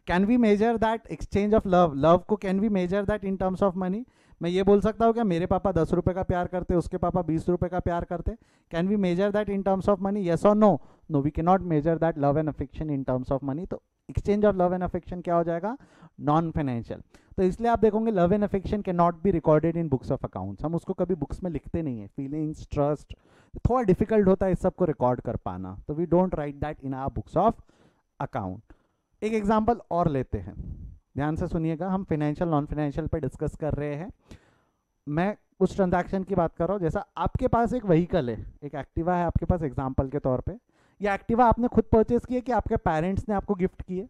Speaker 1: Can we measure that exchange of love? Love को can we measure that in terms of money? मैं ये बोल सकता हूँ क्या मेरे पापा 10 रुपए का प्यार करते, उसके पापा 20 रुपए का प्यार करते? Can we measure that in terms of money? Yes और no? No, we can not measure that love and affection in terms of money. तो exchange of love and affection क्या हो जाएगा, नॉन फाइनेंशियल। तो इसलिए आप देखोगे love and affection can not be recorded in books of accounts, हम उसको कभी बुक्स में लिखते नहीं है। फीलिंग्स, ट्रस्ट, थोड़ा डिफिकल्ट होता है इस सब को रिकॉर्ड कर पाना, तो we don't write that in our books of account. एक एग्जांपल और लेते हैं, ध्यान से सुनिएगा, हम फाइनेंशियल नॉन फाइनेंशियल पे डिस्कस कर रहे हैं। मैं उस ट्रांजैक्शन की बात कर रहा हूँ, जैसा आपके पास एक व्हीकल है, एक एक्टिवा है आपके पास एग्जांपल के तौर पे, ये एक्टिवा आपने खुद परचेज किए कि आपके पेरेंट्स ने आपको गिफ्ट किए?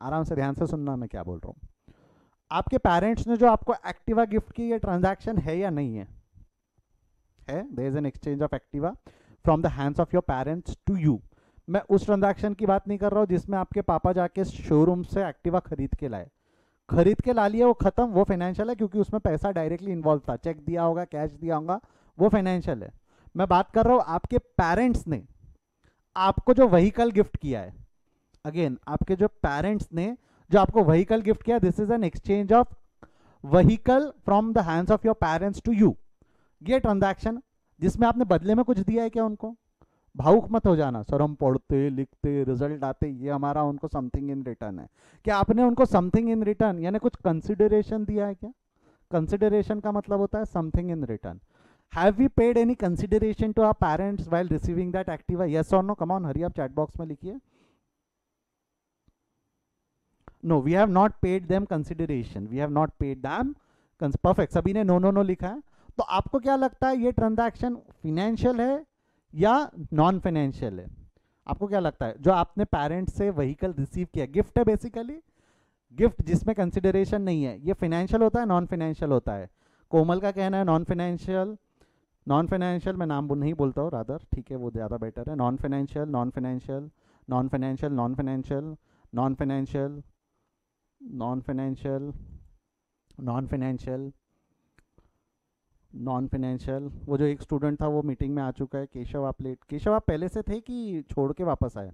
Speaker 1: आराम से ध्यान से सुनना मैं क्या बोल रहा हूँ। आपके पेरेंट्स ने जो आपको एक्टिवा गिफ्ट की, ये ट्रांजैक्शन है या नहीं है? There is an exchange of Activa from the hands of your parents to you. मैं उस ट्रांजैक्शन की बात नहीं कर रहा हूँ जिसमें आपके पापा जाके शोरूम से एक्टिवा खरीद के लाए, खरीद के ला लिया, वो खत्म, वो फाइनेंशियल है क्योंकि उसमें पैसा डायरेक्टली इन्वॉल्व था, चेक दिया होगा, कैश दिया होगा, वो फाइनेंशियल है। मैं बात कर रहा हूँ आपके पेरेंट्स ने आपको जो व्हीकल गिफ्ट किया है, अगेन आपके जो पेरेंट्स ने जो आपको व्हीकल गिफ्ट किया, this is an exchange of vehicle from the hands of your parents to you. ये ट्रांजैक्शन जिसमें आपने बदले में कुछ दिया है क्या उनको? भावुक मत हो जाना, सर हम पढ़ते लिखते रिजल्ट आते, ये हमारा उनको समथिंग इन रिटर्न है। क्या आपने उनको समथिंग इन रिटर्न यानी कुछ कंसिडरेशन दिया है क्या? कंसिडरेशन का मतलब होता है something in return. Have we paid any consideration to our parents while receiving that Activa? Yes और नो? कम ऑन, हरी आप चैट बॉक्स में लिखिए। No, we have not paid them consideration, we have not paid them. Perfect, सभी ने no no no लिखा है। तो आपको क्या लगता है ये ट्रांजैक्शन फिनेंशियल है या नॉन फाइनेंशियल है? आपको क्या लगता है? जो आपने पेरेंट्स से व्हीकल रिसीव किया, गिफ्ट है बेसिकली, गिफ्ट जिसमें कंसिडरेशन नहीं है, ये फाइनेंशियल होता है नॉन फाइनेंशियल होता है? कोमल का कहना है नॉन फाइनेंशियल। नॉन फाइनेंशियल मैं नाम नहीं बोलता हूँ रादर, ठीक है वो ज़्यादा बेटर है। Non financial, non financial, non financial, non financial, non financial, non financial, non financial, non financial. वो जो एक स्टूडेंट था वो मीटिंग में आ चुका है, केशव आप लेट, केशव आप पहले से थे कि छोड़ के वापस आए?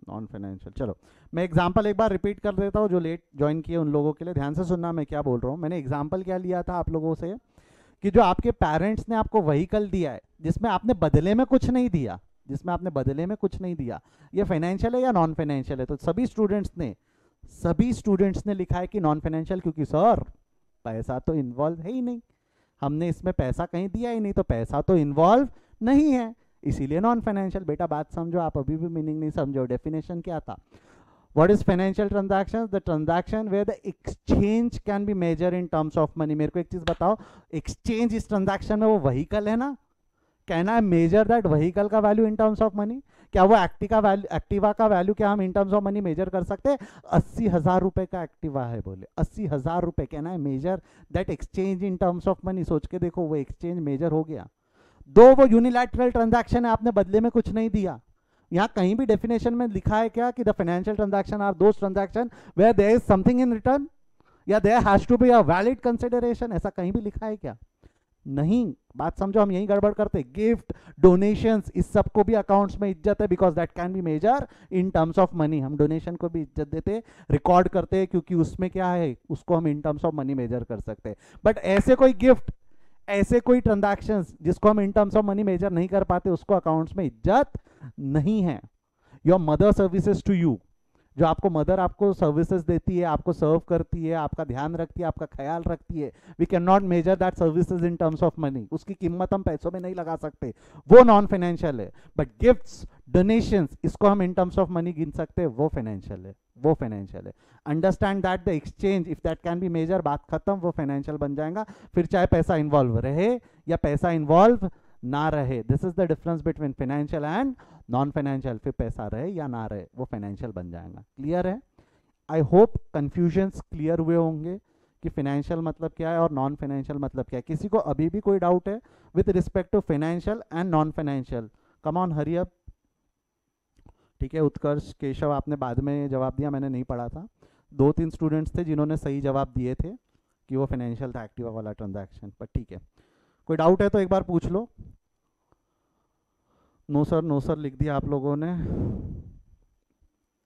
Speaker 1: नॉन फाइनेंशियल, चलो मैं एग्जांपल एक बार रिपीट कर देता हूँ जो लेट ज्वाइन किए उन लोगों के लिए, ध्यान से सुनना मैं क्या बोल रहा हूँ। मैंने एग्जांपल क्या लिया था आप लोगों से कि जो आपके पेरेंट्स ने आपको व्हीकल दिया है जिसमें आपने बदले में कुछ नहीं दिया, जिसमें आपने बदले में कुछ नहीं दिया, ये फाइनेंशियल है या नॉन फाइनेंशियल है? तो सभी स्टूडेंट्स ने लिखा है कि नॉन फाइनेंशियल, क्योंकि सर पैसा तो इन्वॉल्व है ही नहीं, हमने इसमें पैसा कहीं दिया ही नहीं, तो पैसा तो इन्वॉल्व नहीं है, इसीलिए नॉन फाइनेंशियल। बेटा बात समझो, आप अभी भी मीनिंग नहीं समझो। डेफिनेशन क्या था? What is financial transaction? The transaction where the exchange can be measure in terms of money. मेरे को एक चीज बताओ, एक्सचेंज इस ट्रांजैक्शन में वो व्हीकल है ना, can I measure that vehicle का value in terms of money? क्या वो एक्टिवा का वैल्यू क्या हम in terms of money measure कर सकते हैं? 80,000 रुपए का एक्टिवा है, बोले 80,000 रुपए, can I measure that exchange in terms of money? सोच के देखो, वो एक्सचेंज मेजर हो गया। दो वो यूनिलैटरल ट्रांजैक्शन है, आपने बदले में कुछ नहीं दिया। यहाँ कहीं भी डेफिनेशन में लिखा है क्या कि the financial transaction are those transaction where there is something in return या there has to be a valid consideration? ऐसा कहीं भी लिखा है क्या? नहीं। बात समझो, हम यही गड़बड़ करते। गिफ्ट, डोनेशंस, इस सब को भी अकाउंट्स में इज्जत है because that can be measure in terms of money. हम डोनेशन को भी इज्जत देते, रिकॉर्ड करते हैं, क्योंकि उसमें क्या है, उसको हम in terms of money measure कर सकते हैं। बट ऐसे कोई गिफ्ट, ऐसे कोई ट्रांजैक्शंस जिसको हम in terms of money measure नहीं कर पाते, उसको अकाउंट्स में इज्जत नहीं है। Your mother services to you, जो आपको मदर आपको सर्विसेज देती है, आपको सर्व करती है, आपका ध्यान रखती है, आपका ख्याल रखती है, we can not measure that services in terms of money. उसकी कीमत हम पैसों में नहीं लगा सकते, वो नॉन फाइनेंशियल है। बट गिफ्ट्स, डोनेशंस, इसको हम इन टर्म्स ऑफ मनी गिन सकते हैं, वो फाइनेंशियल है, वो फाइनेंशियल है। Understand that the exchange if that can be measure, बात खत्म, वो फाइनेंशियल बन जाएगा, फिर चाहे पैसा इन्वॉल्व रहे या पैसा इन्वॉल्व ना रहे। This is the difference between financial and non financial. फिर पैसा रहे या ना रहे, वो फाइनेंशियल बन जाएगा। क्लियर है? आई होप कंफ्यूजन्स क्लियर हुए होंगे कि फाइनेंशियल मतलब क्या है और नॉन फाइनेंशियल मतलब क्या है। किसी को अभी भी कोई डाउट है with respect to financial and non financial? Come on, hurry up. ठीक है, उत्कर्ष, केशव, आपने बाद में जवाब दिया, मैंने नहीं पढ़ा था। 2-3 स्टूडेंट्स थे जिन्होंने सही जवाब दिए थे कि वो फाइनेंशियल था, एक्टिवा वाला ट्रांजैक्शन। पर ठीक है, कोई डाउट है तो एक बार पूछ लो। नो सर, नो सर लिख दिया आप लोगों ने,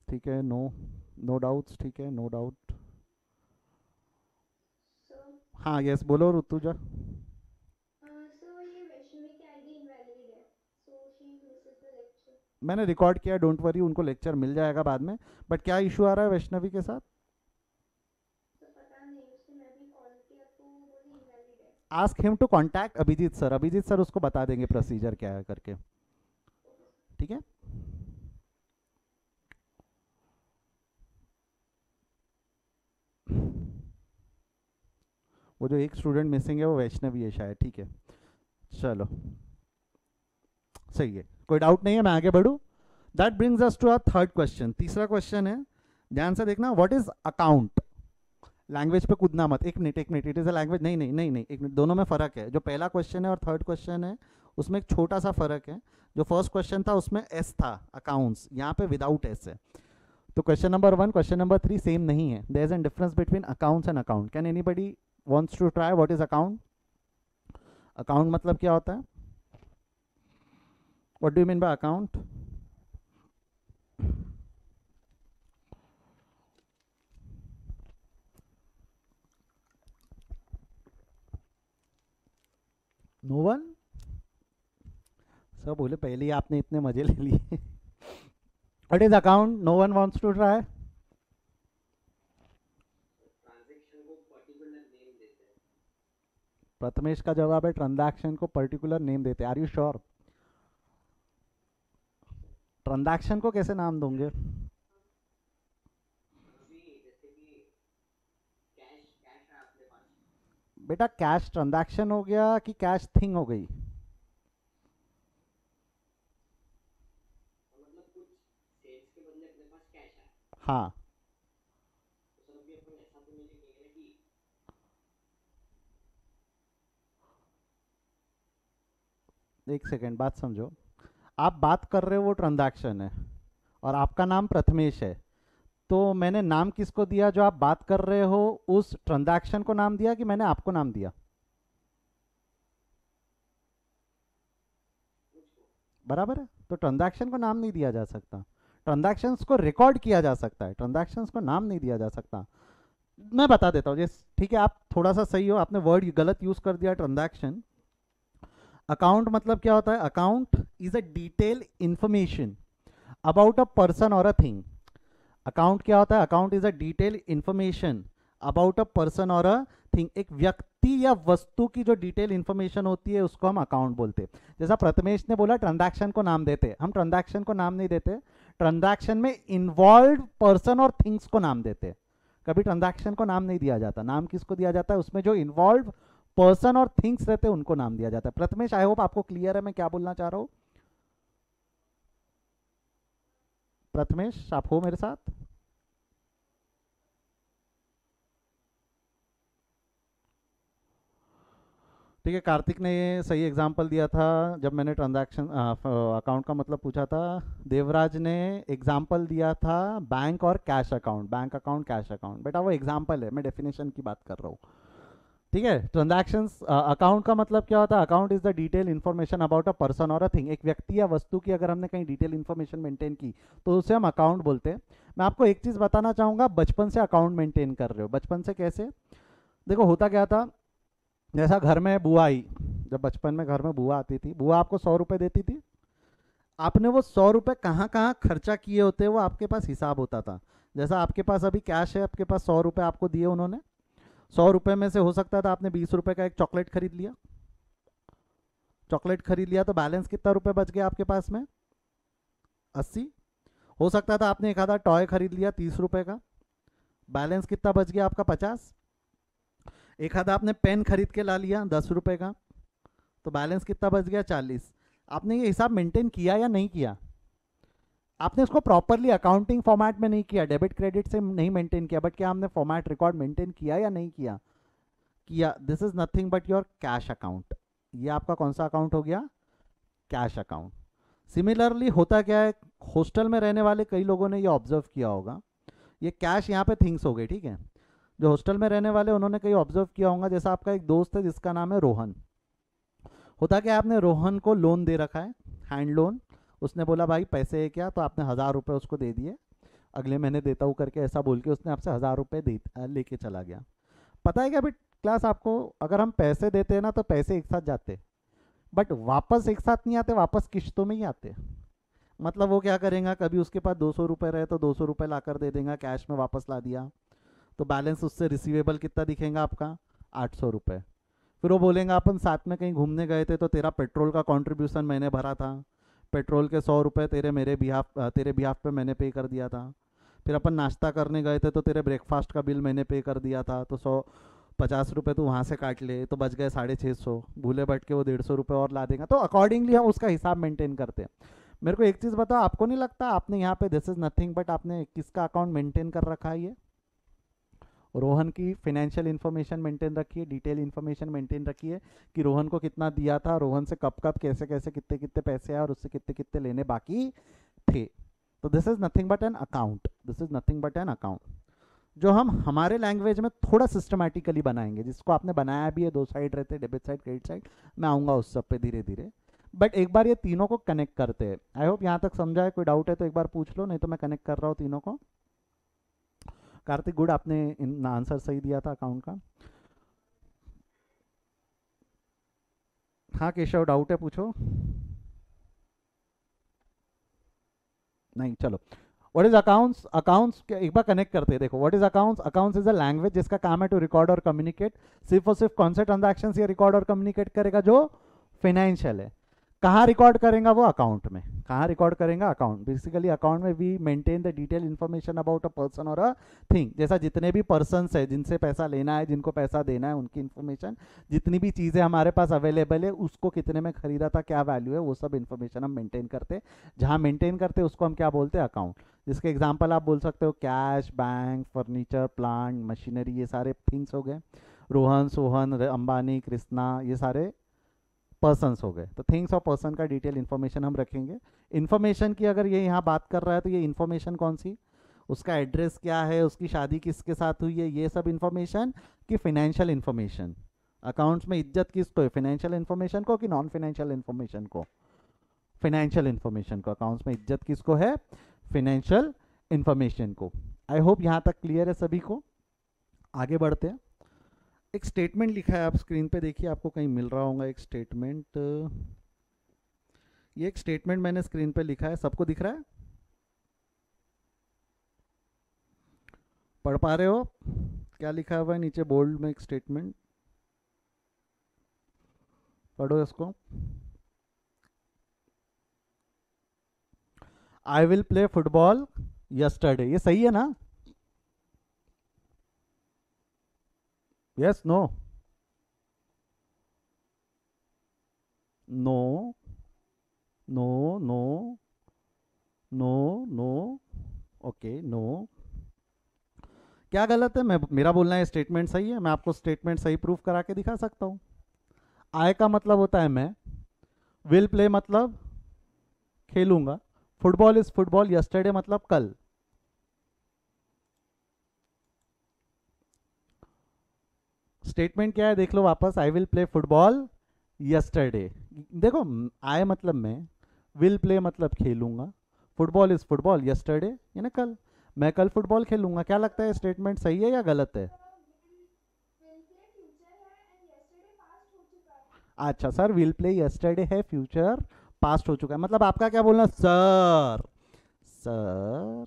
Speaker 1: ठीक है। नो, नो डाउट्स, ठीक है, नो डाउट। हाँ यस, बोलो ऋतुजा।
Speaker 2: सो ये वैष्णवी की आईडी इनवैलिड है, so she Mrs the lecture.
Speaker 1: मैंने रिकॉर्ड किया, डोंट वरी, उनको लेक्चर मिल जाएगा बाद में। बट क्या इशू आ रहा है वैष्णवी के साथ? Ask him to contact Abhijeet sir, Abhijeet sir उसको बता देंगे प्रोसीजर क्या है करके, ठीक है। वो जो एक स्टूडेंट मिसिंग है वो वैष्णवी है शायद, ठीक है। चलो सही है, कोई डाउट नहीं है, मैं आगे बढ़ूँ। That brings us to our third question. तीसरा क्वेश्चन है, ध्यान से देखना, व्हाट इज अकाउंट? लैंग्वेज पे कूदना मत, एक मिनट एक minute, it is a language, नहीं नहीं नहीं नहीं, एक मिनट, दोनों में फर्क है। जो पहला क्वेश्चन है और थर्ड क्वेश्चन है उसमें एक छोटा सा फर्क है। जो फर्स्ट क्वेश्चन था उसमें एस था, अकाउंट्स, यहाँ पे विदाउट एस है। तो question number 1 question number 3 same नहीं है। There is an difference between accounts and account. Can anybody wants to try what is account? Account मतलब क्या होता है? What do you mean by account? No one? सब बोले पहले ही आपने इतने मजे ले लिए। What is account? No one wants to try. Prathamesh का जवाब है ट्रांजैक्शन को पर्टिकुलर नेम देते। Are you sure? ट्रांजैक्शन को कैसे नाम दोगे? बेटा कैश ट्रांजैक्शन हो गया कि कैश थिंग हो गई? हाँ, एक सेकेंड बात समझो। आप बात कर रहे हो वो ट्रांजैक्शन है और आपका नाम प्रथमेश है, तो मैंने नाम किसको दिया? जो आप बात कर रहे हो उस ट्रांजैक्शन को नाम दिया कि मैंने आपको नाम दिया? बराबर है, तो ट्रांजैक्शन को नाम नहीं दिया जा सकता। ट्रांजैक्शंस को रिकॉर्ड किया जा सकता है, ट्रांजैक्शंस को नाम नहीं दिया जा सकता। मैं बता देता हूँ, जैसे ठीक है आप थोड़ा सा सही हो, आपने वर्ड गलत यूज कर दिया ट्रांजैक्शन। अकाउंट मतलब क्या होता है? Account is a detail information about a person और अ थिंग। अकाउंट क्या होता है? Account is a detail information about a person और अ थिंग। एक व्यक्ति या वस्तु की जो डिटेल इंफॉर्मेशन होती है उसको हम अकाउंट बोलते हैं। जैसा प्रथमेश ने बोला ट्रांजैक्शन को नाम देते, हम ट्रांजैक्शन को नाम नहीं देते, ट्रांजैक्शन में इन्वॉल्व पर्सन और थिंग्स को नाम देते। कभी ट्रांजैक्शन को नाम नहीं दिया जाता। नाम किसको दिया जाता है? उसमें जो इन्वॉल्व पर्सन और थिंग्स रहते हैं उनको नाम दिया जाता है। प्रथमेश आई होप आपको क्लियर है मैं क्या बोलना चाह रहा हूं। प्रथमेश आप हो मेरे साथ? ठीक है, कार्तिक ने ये सही एग्जांपल दिया था जब मैंने ट्रांजैक्शन अकाउंट का मतलब पूछा था। देवराज ने एग्जांपल दिया था बैंक और cash account, bank account cash account. बेटा वो एग्जांपल है, मैं डेफिनेशन की बात कर रहा हूँ। ठीक है, ट्रांजैक्शंस अकाउंट का मतलब क्या होता है? Account is the detail information about a person और अ थिंग। एक व्यक्ति या वस्तु की अगर हमने कहीं डिटेल इन्फॉर्मेशन मेंटेन की तो उसे हम अकाउंट बोलते हैं। मैं आपको एक चीज़ बताना चाहूँगा, बचपन से अकाउंट मेंटेन कर रहे हो, बचपन से कैसे? देखो होता क्या था, जैसा घर में बुआ आई, जब बचपन में घर में बुआ आती थी, बुआ आपको 100 रुपये देती थी। आपने वो 100 रुपये कहाँ कहाँ खर्चा किए होते वो आपके पास हिसाब होता था। जैसा आपके पास अभी कैश है, आपके पास 100 रुपये आपको दिए उन्होंने, 100 रुपये में से हो सकता था आपने 20 रुपये का एक चॉकलेट खरीद लिया। चॉकलेट खरीद लिया तो बैलेंस कितना रुपए बच गया आपके पास में? 80। हो सकता था आपने एक आधा टॉय खरीद लिया 30 रुपए का, बैलेंस कितना बच गया आपका? 50। एक आधा आपने पेन खरीद के ला लिया 10 रुपए का, तो बैलेंस कितना बच गया? 40। आपने ये हिसाब मेंटेन किया या नहीं किया? आपने इसको प्रॉपरली अकाउंटिंग फॉर्मेट में नहीं किया, डेबिट क्रेडिट से नहीं मेंटेन किया, बट क्या हमने फॉर्मेट रिकॉर्ड मेंटेन किया या नहीं किया? किया। This is nothing but your cash account. ये आपका कौन सा अकाउंट हो गया? Cash account. सिमिलरली होता क्या है, हॉस्टल में रहने वाले कई लोगों ने ये ऑब्जर्व किया होगा, ये कैश यहाँ पे थिंग्स हो गई, ठीक है। जो हॉस्टल में रहने वाले उन्होंने कई ऑब्जर्व किया होगा, जैसा आपका एक दोस्त है जिसका नाम है रोहन। होता क्या है, आपने रोहन को लोन दे रखा है, हैंड लोन। उसने बोला भाई पैसे है क्या, तो आपने 1000 रुपये उसको दे दिए, अगले महीने देता हूँ करके ऐसा बोल के उसने आपसे 1000 रुपये दे लेके चला गया। पता है क्या अभी क्लास आपको, अगर हम पैसे देते हैं ना तो पैसे एक साथ जाते, बट वापस एक साथ नहीं आते, वापस किश्तों में ही आते। मतलब वो क्या करेगा, कभी उसके पास 200 रुपये रहे तो 200 रुपये ला कर दे देगा, कैश में वापस ला दिया तो बैलेंस उससे रिसीवेबल कितना दिखेगा आपका, 800 रुपये। फिर वो बोलेगा अपन साथ में कहीं घूमने गए थे तो तेरा पेट्रोल का कंट्रीब्यूशन मैंने भरा था, पेट्रोल के 100 रुपये तेरे बिहाफ पे मैंने पे कर दिया था। फिर अपन नाश्ता करने गए थे तो तेरे ब्रेकफास्ट का बिल मैंने पे कर दिया था, तो 150 रुपये तो वहाँ से काट ले तो बच गए 650, भूले बैठ के वो 150 रुपये और ला देगा। तो अकॉर्डिंगली हम उसका हिसाब मेंटेन करते हैं। मेरे को एक चीज़ बताओ, आपको नहीं लगता आपने यहाँ पे दिस इज नथिंग बट आपने किसका अकाउंट मेंटेन कर रखा है, ये रोहन की फाइनेंशियल इन्फॉर्मेशन मेंटेन रखी है, डिटेल इन्फॉर्मेशन मेंटेन रखी है कि रोहन को कितना दिया था, रोहन से कब कब कैसे कैसे कितने कितने पैसे आए और उससे कितने कितने लेने बाकी थे। तो this is nothing but an account, this is nothing but an account जो हम हमारे लैंग्वेज में थोड़ा सिस्टमैटिकली बनाएंगे, जिसको आपने बनाया भी है, 2 साइड रहते हैं, डेबिट साइड क्रेडिट साइड, मैं आऊँगा उस सब पे धीरे धीरे। बट एक बार ये तीनों को कनेक्ट करते हैं। आई होप यहाँ तक समझा है, कोई डाउट है तो एक बार पूछ लो, नहीं तो मैं कनेक्ट कर रहा हूँ तीनों को। कार्तिक गुड, आपने इन आंसर सही दिया था अकाउंट का। हाँ केशव, डाउट है पूछो। नहीं, चलो। व्हाट इज अकाउंट्स, अकाउंट्स एक बार कनेक्ट करते हैं। देखो what is accounts, accounts is a language जिसका काम है टू रिकॉर्ड और कम्युनिकेट। सिर्फ और सिर्फ कौन से ट्रांजैक्शंस ये रिकॉर्ड और कम्युनिकेट करेगा, जो फाइनेंशियल है। कहाँ रिकॉर्ड करेगा वो, अकाउंट में। कहाँ रिकॉर्ड करेगा, अकाउंट। बेसिकली अकाउंट में we maintain the detail information about a person और अ थिंग। जैसा जितने भी पर्सन्स है जिनसे पैसा लेना है, जिनको पैसा देना है, उनकी इन्फॉर्मेशन, जितनी भी चीज़ें हमारे पास अवेलेबल है, उसको कितने में खरीदा था, क्या वैल्यू है, वो सब इन्फॉर्मेशन हम मेंटेन करते हैं। जहाँ मेंटेन करते हैं उसको हम क्या बोलते हैं, अकाउंट। जिसके एग्जाम्पल आप बोल सकते हो cash, bank, furniture, plant, machinery, ये सारे थिंग्स हो गए। रोहन, सोहन, अंबानी, कृष्णा, ये सारे पर्सन्स हो गए। तो थिंग्स और पर्सन का डिटेल इन्फॉर्मेशन हम रखेंगे। इन्फॉर्मेशन की अगर ये यहाँ बात कर रहा है तो ये इन्फॉर्मेशन कौन सी, उसका एड्रेस क्या है, उसकी शादी किसके साथ हुई है, ये सब इन्फॉर्मेशन की फाइनेंशियल इन्फॉर्मेशन। अकाउंट्स में इज्जत किसको है, फाइनेंशियल इन्फॉर्मेशन को कि नॉन फाइनेंशियल इन्फॉर्मेशन को, फाइनेंशियल इन्फॉर्मेशन को। अकाउंट्स में इज्जत किसको है, फाइनेंशियल इन्फॉर्मेशन को। आई होप यहाँ तक क्लियर है सभी को। आगे बढ़ते हैं। एक स्टेटमेंट लिखा है, आप स्क्रीन पे देखिए, आपको कहीं मिल रहा होगा एक स्टेटमेंट। ये एक स्टेटमेंट मैंने स्क्रीन पे लिखा है, सबको दिख रहा है, पढ़ पा रहे हो, क्या लिखा हुआ है नीचे बोल्ड में, एक स्टेटमेंट पढ़ो इसको। I will play football yesterday, ये सही है ना, yes, no, no, no, no, no, no, okay, no. क्या गलत है, मैं मेरा बोलना है स्टेटमेंट सही है, मैं आपको स्टेटमेंट सही प्रूफ करा के दिखा सकता हूँ। आई का मतलब होता है मैं, विल प्ले मतलब खेलूंगा, फुटबॉल इज फुटबॉल यस्टरडे मतलब कल। स्टेटमेंट क्या है देख लो वापस, आई विल प्ले फुटबॉल यस्टरडे। देखो, आई मतलब मैं, विल प्ले मतलब खेलूंगा, फुटबॉल इज फुटबॉल यस्टरडे यानी कल, मैं कल फुटबॉल खेलूंगा। क्या लगता है स्टेटमेंट सही है या गलत है? अच्छा सर, विल प्ले यस्टरडे है, फ्यूचर पास्ट हो चुका है, मतलब आपका क्या बोलना, सर, सर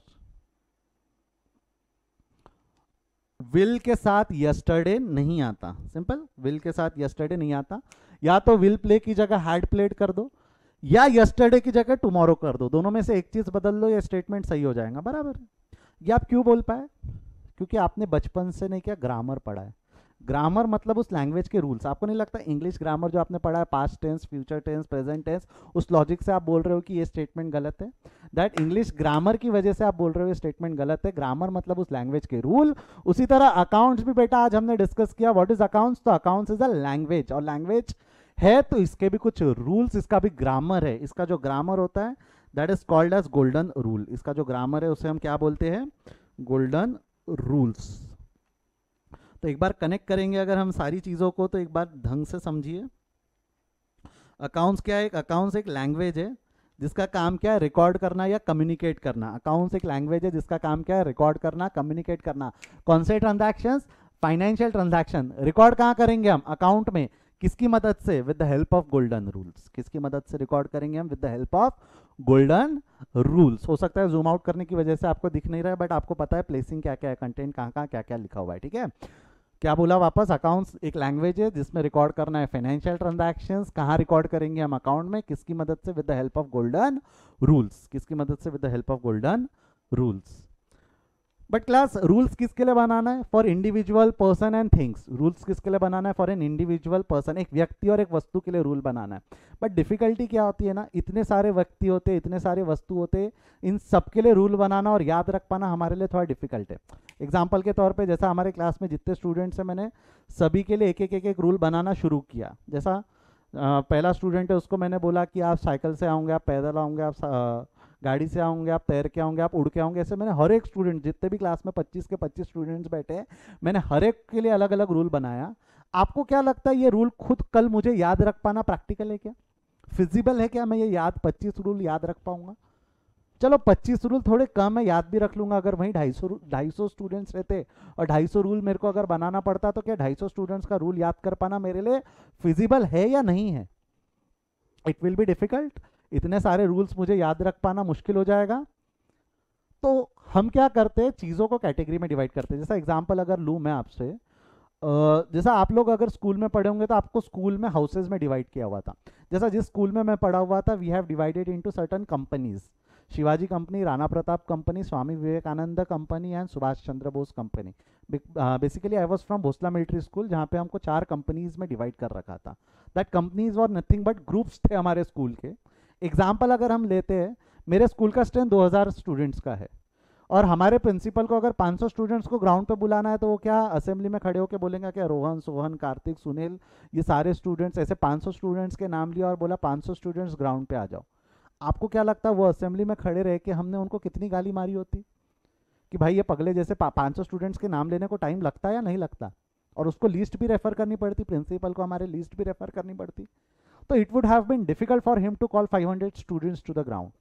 Speaker 1: विल के साथ यस्टरडे नहीं आता, सिंपल, विल के साथ यस्टरडे नहीं आता। या तो विल प्ले की जगह हैड प्लेड कर दो, या यस्टरडे की जगह टुमारो कर दो, दोनों में से एक चीज बदल लो, ये स्टेटमेंट सही हो जाएगा, बराबर है। ये आप क्यों बोल पाए, क्योंकि आपने बचपन से नहीं किया, ग्रामर पढ़ा है। ग्रामर मतलब उस लैंग्वेज के रूल्स। आपको नहीं लगता इंग्लिश ग्रामर जो आपने पढ़ा है, past tense, future tense, present tense, उस लॉजिक से आप बोल रहे हो कि ये स्टेटमेंट गलत है? दैट इंग्लिश ग्रामर की वजह से आप बोल रहे हो ये स्टेटमेंट गलत है। ग्रामर मतलब उस लैंग्वेज के रूल। उसी तरह अकाउंट्स भी बेटा आज हमने डिस्कस किया, व्हाट इज अकाउंट्स, तो अकाउंट्स इज अ लैंग्वेज, और लैंग्वेज है तो इसके भी कुछ रूल्स, इसका भी ग्रामर है। इसका जो ग्रामर होता है that is called as golden rule. इसका जो ग्रामर है उसे हम क्या बोलते हैं, गोल्डन रूल्स। तो एक बार कनेक्ट करेंगे अगर हम सारी चीज़ों को, तो एक बार ढंग से समझिए। अकाउंट्स क्या है, अकाउंट्स एक लैंग्वेज है जिसका काम क्या है, रिकॉर्ड करना या कम्युनिकेट करना। अकाउंट्स एक लैंग्वेज है जिसका काम क्या है, रिकॉर्ड करना, कम्युनिकेट करना। कौन से ट्रांजैक्शंस, फाइनेंशियल ट्रांजैक्शन। रिकॉर्ड कहाँ करेंगे हम, अकाउंट में। किसकी मदद से, with the help of golden rules. किसकी मदद से रिकॉर्ड करेंगे हम, with the help of golden rules. हो सकता है जूम आउट करने की वजह से आपको दिख नहीं रहा है, बट आपको पता है प्लेसिंग क्या क्या है, कंटेंट कहाँ कहाँ क्या क्या लिखा हुआ है, ठीक है। क्या बोला वापस, अकाउंट्स एक लैंग्वेज है जिसमें रिकॉर्ड करना है फाइनेंशियल ट्रांजैक्शंस। कहाँ रिकॉर्ड करेंगे हम अकाउंट में, किसकी मदद से, with the help of golden rules. किसकी मदद से, with the help of golden rules. But class rules किसके लिए बनाना है, for individual person and things. Rules किसके लिए बनाना है, फॉर एन इंडिविजुअल पर्सन, एक व्यक्ति और एक वस्तु के लिए रूल बनाना है। बट डिफिकल्टी क्या होती है ना, इतने सारे व्यक्ति होते, इतने सारे वस्तु होते, इन सब के लिए रूल बनाना और याद रख पाना हमारे लिए थोड़ा डिफिकल्ट है। एग्जाम्पल के तौर पे जैसा हमारे क्लास में जितने स्टूडेंट्स हैं, मैंने सभी के लिए एक एक रूल बनाना शुरू किया। जैसा पहला स्टूडेंट है उसको मैंने बोला कि आप साइकिल से आओगे, आप पैदल आओगे, आप गाड़ी से आओगे, आप तैर के आओगे, आप उड़ के आओगे। ऐसे मैंने हर एक स्टूडेंट, जितने भी क्लास में 25 के 25 स्टूडेंट्स बैठे हैं, मैंने हर एक के लिए अलग अलग रूल बनाया। आपको क्या लगता है ये रूल खुद कल मुझे याद रख पाना प्रैक्टिकल है क्या, फिजिबल है क्या, मैं ये 25 रूल याद रख पाऊंगा? चलो 25 रूल थोड़े कम है, याद भी रख लूंगा। अगर वहीं 250 स्टूडेंट्स रहते और 250 रूल मेरे को अगर बनाना पड़ता, तो क्या 250 स्टूडेंट्स का रूल याद कर पाना मेरे लिए फिजिबल है या नहीं है? It will be difficult. इतने सारे रूल्स मुझे याद रख पाना मुश्किल हो जाएगा। तो हम क्या करते हैं, चीज़ों को कैटेगरी में डिवाइड करते हैं। जैसा एग्जांपल अगर लूँ मैं आपसे, जैसा आप लोग अगर स्कूल में पढ़े होंगे तो आपको स्कूल में हाउसेज में डिवाइड किया हुआ था। जैसा जिस स्कूल में मैं पढ़ा हुआ था, we have divided into certain companies, Shivaji company, Rana Pratap company, Swami Vivekananda company and Subhash Chandra Bose company. Basically I was from Bhonsala military school, जहाँ पे हमको 4 कंपनीज में डिवाइड कर रखा था। That companies were nothing but groups थे हमारे स्कूल के। एग्जाम्पल अगर हम लेते हैं, मेरे स्कूल का स्ट्रेंथ 2000 स्टूडेंट्स का है, और हमारे प्रिंसिपल को अगर 500 स्टूडेंट्स को ग्राउंड पे बुलाना है, तो वो क्या असेंबली में खड़े होकर बोलेंगे क्या, रोहन, सोहन, कार्तिक, सुनील, ये सारे स्टूडेंट्स, ऐसे 500 स्टूडेंट्स के नाम लिया और बोला 500 स्टूडेंट्स ग्राउंड पे आ जाओ। आपको क्या लगता है वो असेंबली में खड़े रह के हमने उनको कितनी गाली मारी होती कि भाई ये पगले जैसे 500 स्टूडेंट्स के नाम लेने को टाइम लगता है या नहीं लगता? और उसको लिस्ट भी रेफर करनी पड़ती, प्रिंसिपल को हमारे लिस्ट भी रेफर करनी पड़ती। तो it would have been difficult for him to call 500 students to the ground.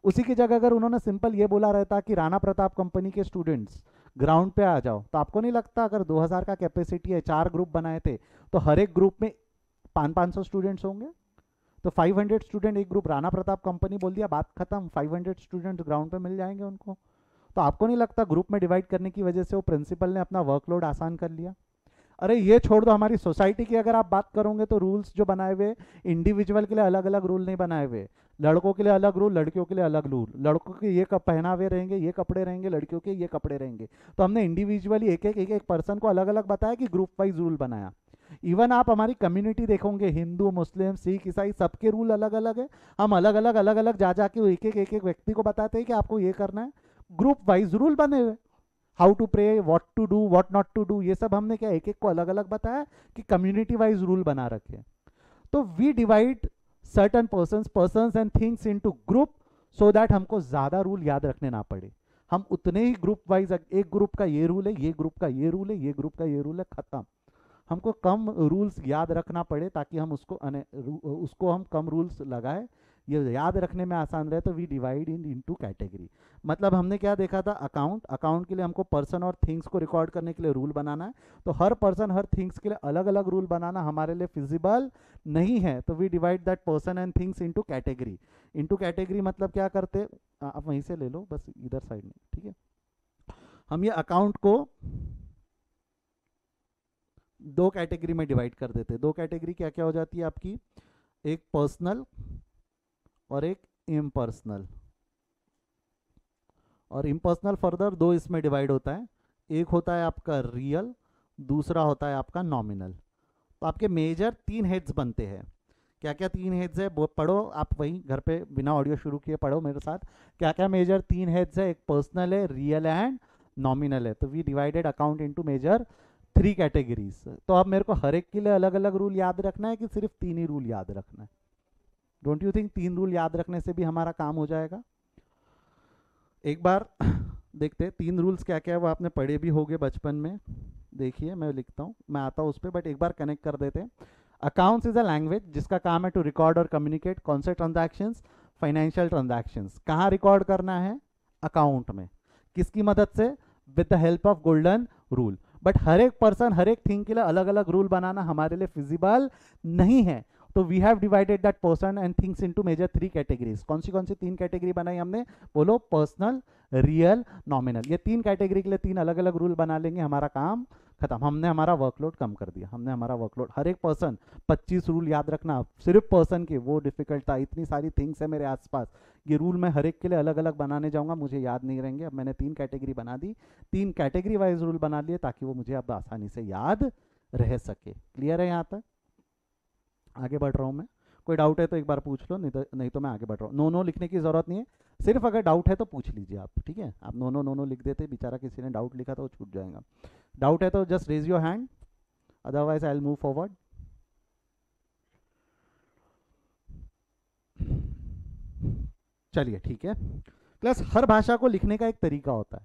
Speaker 1: उसी की जगह अगर उन्होंने सिंपल ये बोला रहता कि राणा प्रताप कंपनी के स्टूडेंट्स ग्राउंड पे आ जाओ, तो आपको नहीं लगता अगर 2000 का कैपेसिटी है, 4 ग्रुप बनाए थे, तो हर एक ग्रुप में 500 स्टूडेंट्स होंगे? तो 500 स्टूडेंट एक ग्रुप, राणा प्रताप कंपनी बोल दिया, बात खत्म, 500 स्टूडेंट्स ग्राउंड पे मिल जाएंगे उनको। तो आपको नहीं लगता ग्रुप में डिवाइड करने की वजह से वो प्रिंसिपल ने अपना वर्कलोड आसान कर लिया? अरे ये छोड़ दो, हमारी सोसाइटी की अगर आप बात करोगे तो रूल्स जो बनाए हुए, इंडिविजुअल के लिए अलग अलग रूल नहीं बनाए हुए। लड़कों के लिए अलग रूल, लड़कियों के लिए अलग रूल। लड़कों के ये पहनावे रहेंगे, ये कपड़े रहेंगे, लड़कियों के ये कपड़े रहेंगे। तो हमने इंडिविजुअली एक एक पर्सन को अलग अलग बताया कि ग्रुप वाइज रूल बनाया। इवन आप हमारी कम्युनिटी देखोगे, हिंदू, मुस्लिम, सिख, ईसाई, सबके रूल अलग अलग है। हम अलग अलग जा जाके एक एक व्यक्ति को बताते हैं कि आपको ये करना है। ग्रुप वाइज रूल बने हुए, how to pray, what to do, what not to do, ये सब हमने क्या एक एक को अलग अलग बताया कि कम्युनिटी वाइज रूल बना रखे। तो we divide certain persons and things into group so that हमको ज्यादा रूल याद रखने ना पड़े। हम उतने ही ग्रुप वाइज, एक ग्रुप का ये रूल है, ये ग्रुप का ये रूल है, ये ग्रुप का ये रूल है, खत्म। हमको कम रूल्स याद रखना पड़े ताकि हम उसको हम कम रूल्स लगाए, ये याद रखने में आसान रहे। तो वी डिवाइड इनटू कैटेगरी। मतलब हमने क्या देखा था, अकाउंट के लिए हमको पर्सन और थिंग्स को रिकॉर्ड करने के लिए रूल बनाना है। तो हर पर्सन हर थिंग्स के लिए अलग अलग रूल बनाना हमारे लिए फिजिबल नहीं है। तो we divide that person and things into category. Into category मतलब क्या करते, आप वहीं से ले लो बस, इधर साइड में, ठीक है। हम ये अकाउंट को 2 कैटेगरी में डिवाइड कर देते हैं। 2 कैटेगरी क्या क्या हो जाती है आपकी, एक पर्सनल और एक इम्पर्सनल। और इम्पर्सनल फर्दर 2 इसमें डिवाइड होता है, एक होता है आपका रियल, दूसरा होता है आपका नॉमिनल। तो आपके मेजर 3 हेड्स बनते हैं। क्या क्या 3 हेड्स है वो पढ़ो आप, वहीं घर पे बिना ऑडियो शुरू किए पढ़ो मेरे साथ। क्या क्या मेजर 3 हेड्स है, एक पर्सनल है, रियल एंड नॉमिनल है। तो we divided account into major 3 categories. तो अब मेरे को हर एक के लिए अलग अलग रूल याद रखना है कि सिर्फ 3 ही रूल याद रखना है? डोंट यू थिंक 3 रूल याद रखने से भी हमारा काम हो जाएगा? एक बार देखते 3 रूल्स क्या क्या है, वो आपने पढ़े भी होंगे बचपन में। देखिए मैं लिखता हूँ, मैं आता हूँ उस पर, बट एक बार कनेक्ट कर देते हैं। अकाउंट्स इज अ लैंग्वेज जिसका काम है टू रिकॉर्ड और कम्युनिकेट कौन से ट्रांजैक्शंस, फाइनेंशियल ट्रांजैक्शंस। कहाँ रिकॉर्ड करना है, अकाउंट में। किसकी मदद से, with the help of golden rule. But हर एक पर्सन हर एक थिंग के लिए अलग अलग रूल बनाना हमारे लिए फिजिबल नहीं है। तो we have divided that person and things into major 3 categories. कौन सी 3 कैटेगरी बनाई हमने? बोलो, पर्सनल, रियल, नॉमिनल। ये 3 कैटेगरी के लिए 3 अलग अलग रूल बना लेंगे, हमारा काम खत्म। हमने हमारा वर्कलोड कम कर दिया। हमने हमारा वर्कलोड, हर एक पर्सन 25 रूल याद रखना सिर्फ पर्सन के, वो डिफिकल्ट था। इतनी सारी थिंग्स है मेरे आसपास, ये रूल मैं हर एक के लिए अलग अलग बनाने जाऊंगा, मुझे याद नहीं रहेंगे। अब मैंने 3 कैटेगरी बना दी, 3 कैटेगरी वाइज रूल बना लिए ताकि वो मुझे अब आसानी से याद रह सके। क्लियर है यहाँ तक? आगे बढ़ रहा हूँ मैं। कोई डाउट है तो एक बार पूछ लो, नहीं तो मैं आगे बढ़ रहा हूँ। नो नो लिखने की जरूरत नहीं है, सिर्फ अगर डाउट है तो पूछ लीजिए आप, ठीक है? आप नो नो नो नो लिख देते, बेचारा किसी ने डाउट लिखा तो वो छूट जाएगा। डाउट है तो just raise your hand, otherwise I will move forward. चलिए ठीक है। प्लस हर भाषा को लिखने का एक तरीका होता है,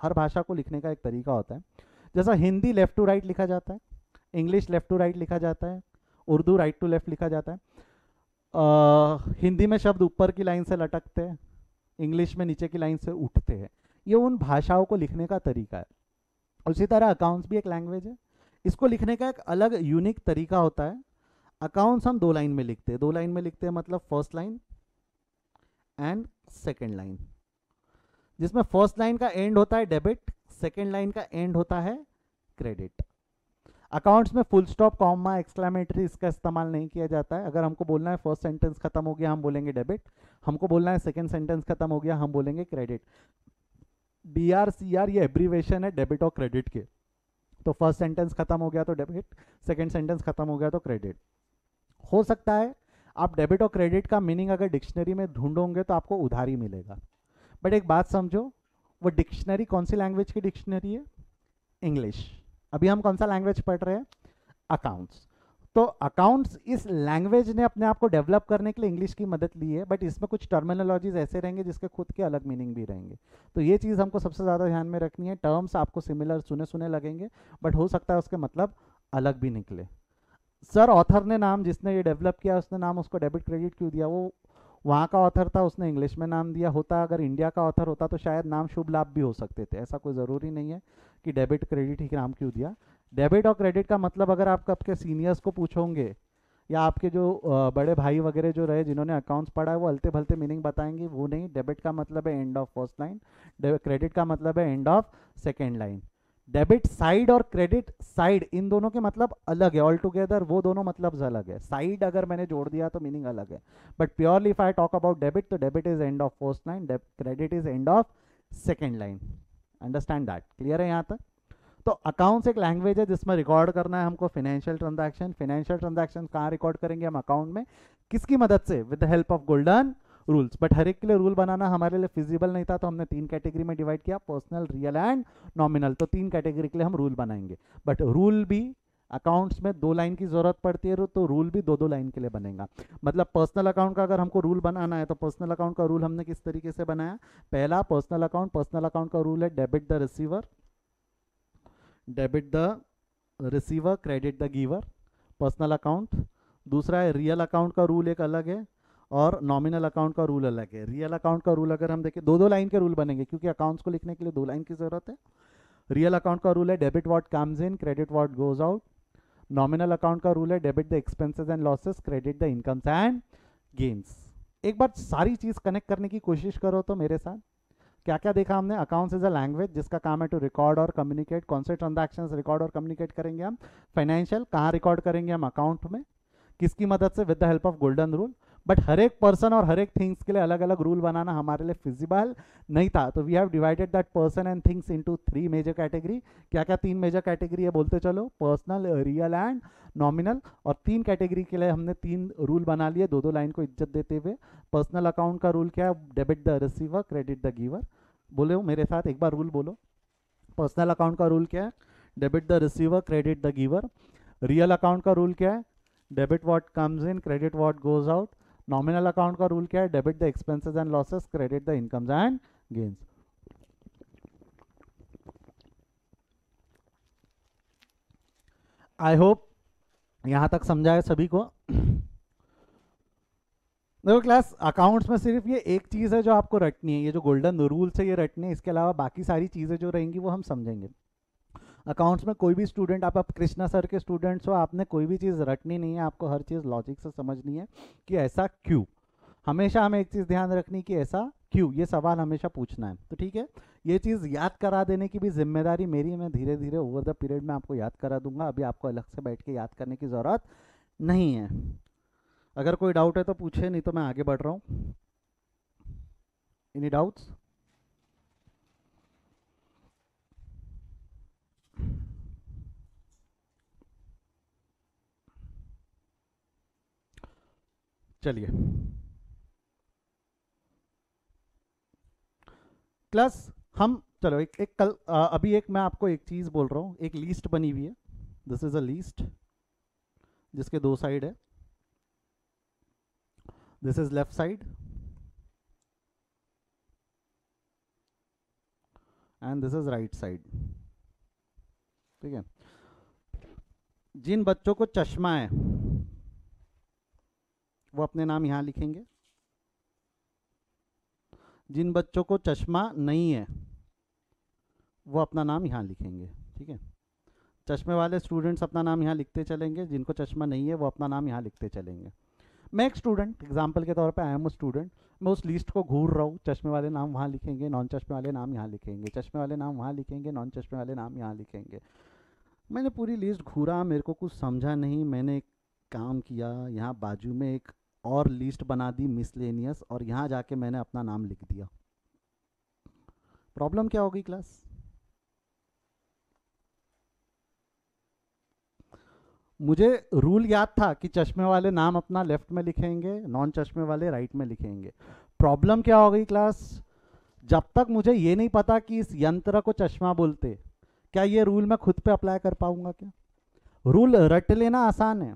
Speaker 1: हर भाषा को लिखने का एक तरीका होता है। जैसा हिंदी लेफ्ट टू राइट लिखा जाता है, इंग्लिश लेफ्ट टू राइट लिखा जाता है, उर्दू राइट टू लेफ्ट लिखा जाता है। हिंदी में शब्द ऊपर की लाइन से लटकते हैं, इंग्लिश में नीचे की लाइन से उठते हैं। ये उन भाषाओं को लिखने का तरीका है। उसी तरह अकाउंट्स भी एक लैंग्वेज है, इसको लिखने का एक अलग यूनिक तरीका होता है। अकाउंट्स हम 2 लाइन में लिखते हैं, 2 लाइन में लिखते हैं, मतलब first line and second line, जिसमें फर्स्ट लाइन का एंड होता है डेबिट, सेकेंड लाइन का एंड होता है क्रेडिट। अकाउंट्स में फुल स्टॉप, कॉमा, एक्सक्लेमेटरी इसका इस्तेमाल नहीं किया जाता है। अगर हमको बोलना है फर्स्ट सेंटेंस खत्म हो गया, हम बोलेंगे डेबिट। हमको बोलना है सेकंड सेंटेंस खत्म हो गया, हम बोलेंगे क्रेडिट। DRCR ये एब्रीवेशन है डेबिट और क्रेडिट के। तो फर्स्ट सेंटेंस खत्म हो गया तो डेबिट, सेकंड सेंटेंस खत्म हो गया तो क्रेडिट। हो सकता है आप डेबिट और क्रेडिट का मीनिंग अगर डिक्शनरी में ढूंढोगे तो आपको उधारी मिलेगा, बट एक बात समझो, वो डिक्शनरी कौन सी लैंग्वेज की डिक्शनरी है? इंग्लिश। अभी हम कौन सा लैंग्वेज पढ़ रहे हैं? अकाउंट्स। तो अकाउंट्स इस लैंग्वेज ने अपने आप को डेवलप करने के लिए इंग्लिश की मदद ली है, बट इसमें कुछ टर्मिनोलॉजीज ऐसे रहेंगे जिसके खुद के अलग मीनिंग भी रहेंगे। तो ये चीज़ हमको सबसे ज़्यादा ध्यान में रखनी है। टर्म्स आपको सिमिलर सुने सुने लगेंगे, बट हो सकता है उसके मतलब अलग भी निकले। सर ऑथर ने नाम, जिसने ये डेवलप किया उसने नाम उसको डेबिट क्रेडिट क्यों दिया? वो वहाँ का ऑथर था, उसने इंग्लिश में नाम दिया। होता अगर इंडिया का ऑथर होता तो शायद नाम शुभ लाभ भी हो सकते थे। ऐसा कोई ज़रूरी नहीं है कि डेबिट क्रेडिट ही नाम क्यों दिया। डेबिट और क्रेडिट का मतलब अगर आप आपके सीनियर्स को पूछोगे या आपके जो बड़े भाई वगैरह जो रहे जिन्होंने अकाउंट्स पढ़ा है, वो अलते भलते मीनिंग बताएंगे, वो नहीं। डेबिट का मतलब है and of first line, credit का मतलब है and of second line. Debit side और क्रेडिट साइड, इन दोनों के मतलब अलग है ऑल टुगेदर, वो दोनों मतलब अलग है। साइड अगर मैंने जोड़ दिया तो मीनिंग अलग है, but purely if I talk about debit तो debit is end of first line, credit is end of second line. Understand that? Clear है यहाँ तक? तो अकाउंट्स एक लैंग्वेज है जिसमें रिकॉर्ड करना है हमको फाइनेंशियल ट्रांजैक्शन। फाइनेंशियल ट्रांजैक्शन कहाँ रिकॉर्ड करेंगे हम? अकाउंट में। किसकी मदद से? With the help of golden rules. But हर एक के लिए रूल बनाना हमारे लिए फिजिबल नहीं था, तो हमने 3 कैटेगरी में डिवाइड किया, पर्सनल, रियल एंड नॉमिनल। तो 3 कैटेगरी के लिए हम रूल बनाएंगे, बट रूल भी अकाउंट्स में 2 लाइन की जरूरत पड़ती है, तो रूल भी 2-2 लाइन के लिए बनेगा। मतलब पर्सनल अकाउंट का अगर हमको रूल बनाना है तो पर्सनल अकाउंट का रूल हमने किस तरीके से बनाया? पहला पर्सनल अकाउंट का रूल है debit the receiver, debit the receiver, credit the giver, personal account. दूसरा है रियल अकाउंट का रूल एक अलग है और नॉमिनल अकाउंट का रूल अलग है। रियल अकाउंट का रूल अगर हम देखें 2-2 लाइन के रूल बनेंगे, क्योंकि अकाउंट्स को लिखने के लिए 2 लाइन की जरूरत है। रियल अकाउंट का रूल है debit what comes in, credit what goes out. Nominal account का रूल है debit the expenses and losses, credit the incomes and gains. एक बार सारी चीज कनेक्ट करने की कोशिश करो तो मेरे साथ क्या क्या देखा हमने? अकाउंट्स इज अ लैंग्वेज जिसका काम है टू रिकॉर्ड और कम्युनिकेट। कौन से ट्रांजैक्शंस रिकॉर्ड और कम्युनिकेट करेंगे हम? फाइनेंशियल। कहाँ रिकॉर्ड करेंगे हम? अकाउंट में। किसकी मदद से? With the help of golden rule. But हर एक पर्सन और हर एक थिंग्स के लिए अलग अलग रूल बनाना हमारे लिए फिजिबल नहीं था, तो we have divided that person and things into 3 major category. क्या क्या 3 मेजर कैटेगरी है बोलते चलो? Personal, real and nominal. और 3 कैटेगरी के लिए हमने 3 रूल बना लिए, 2-2 लाइन को इज्जत देते हुए। पर्सनल अकाउंट का रूल क्या है? Debit the receiver, credit the giver. बोले हो मेरे साथ एक बार रूल बोलो। पर्सनल अकाउंट का रूल क्या है? Debit the receiver, credit the giver. Real account का रूल क्या है? Debit what comes in, credit what goes out. Nominal account का रूल क्या है? Debit the expenses and losses, credit the incomes and gains. I hope यहां तक समझा है सभी को। देखो क्लास, अकाउंट्स में सिर्फ ये एक चीज़ है जो आपको रटनी है, ये जो गोल्डन रूल्स है ये रटने, इसके अलावा बाकी सारी चीज़ें जो रहेंगी वो हम समझेंगे। अकाउंट्स में कोई भी स्टूडेंट, आप कृष्णा सर के स्टूडेंट्स हो, आपने कोई भी चीज़ रटनी नहीं है, आपको हर चीज़ लॉजिक से समझनी है कि ऐसा क्यों। हमेशा हमें एक चीज़ ध्यान रखनी कि ऐसा क्यों, ये सवाल हमेशा पूछना है। तो ठीक है, ये चीज़ याद करा देने की भी जिम्मेदारी मेरी है। मैं धीरे धीरे ओवर द पीरियड में आपको याद करा दूंगा, अभी आपको अलग से बैठ के याद करने की ज़रूरत नहीं है। अगर कोई डाउट है तो पूछे, नहीं तो मैं आगे बढ़ रहा हूँ। Any doubts? चलिए क्लास, हम चलो एक कल अभी एक मैं आपको एक चीज़ बोल रहा हूँ, एक लिस्ट बनी हुई है। दिस इज अ लिस्ट जिसके दो साइड है। This is left side and this is right side. ठीक है, जिन बच्चों को चश्मा है वो अपने नाम यहाँ लिखेंगे, जिन बच्चों को चश्मा नहीं है वो अपना नाम यहाँ लिखेंगे। ठीक है, चश्मे वाले स्टूडेंट्स अपना नाम यहाँ लिखते चलेंगे, जिनको चश्मा नहीं है वो अपना नाम यहाँ लिखते चलेंगे। मैं एक स्टूडेंट, एग्जाम्पल के तौर पे आई एम अ स्टूडेंट, मैं उस लिस्ट को घूर रहा हूँ, चश्मे वाले नाम वहाँ लिखेंगे, नॉन चश्मे वाले नाम यहाँ लिखेंगे, चश्मे वाले नाम वहाँ लिखेंगे, नॉन चश्मे वाले नाम यहाँ लिखेंगे। मैंने पूरी लिस्ट घूरा, मेरे को कुछ समझा नहीं, मैंने एक काम किया, यहाँ बाजू में एक और लिस्ट बना दी मिसलेनियस, और यहाँ जाके मैंने अपना नाम लिख दिया। प्रॉब्लम क्या होगी क्लास? मुझे रूल याद था कि चश्मे वाले नाम अपना लेफ्ट में लिखेंगे, नॉन चश्मे वाले राइट में लिखेंगे। प्रॉब्लम क्या हो गई क्लास? जब तक मुझे ये नहीं पता कि इस यंत्र को चश्मा बोलते, क्या ये रूल मैं खुद पे अप्लाई कर पाऊंगा क्या? रूल रट लेना आसान है,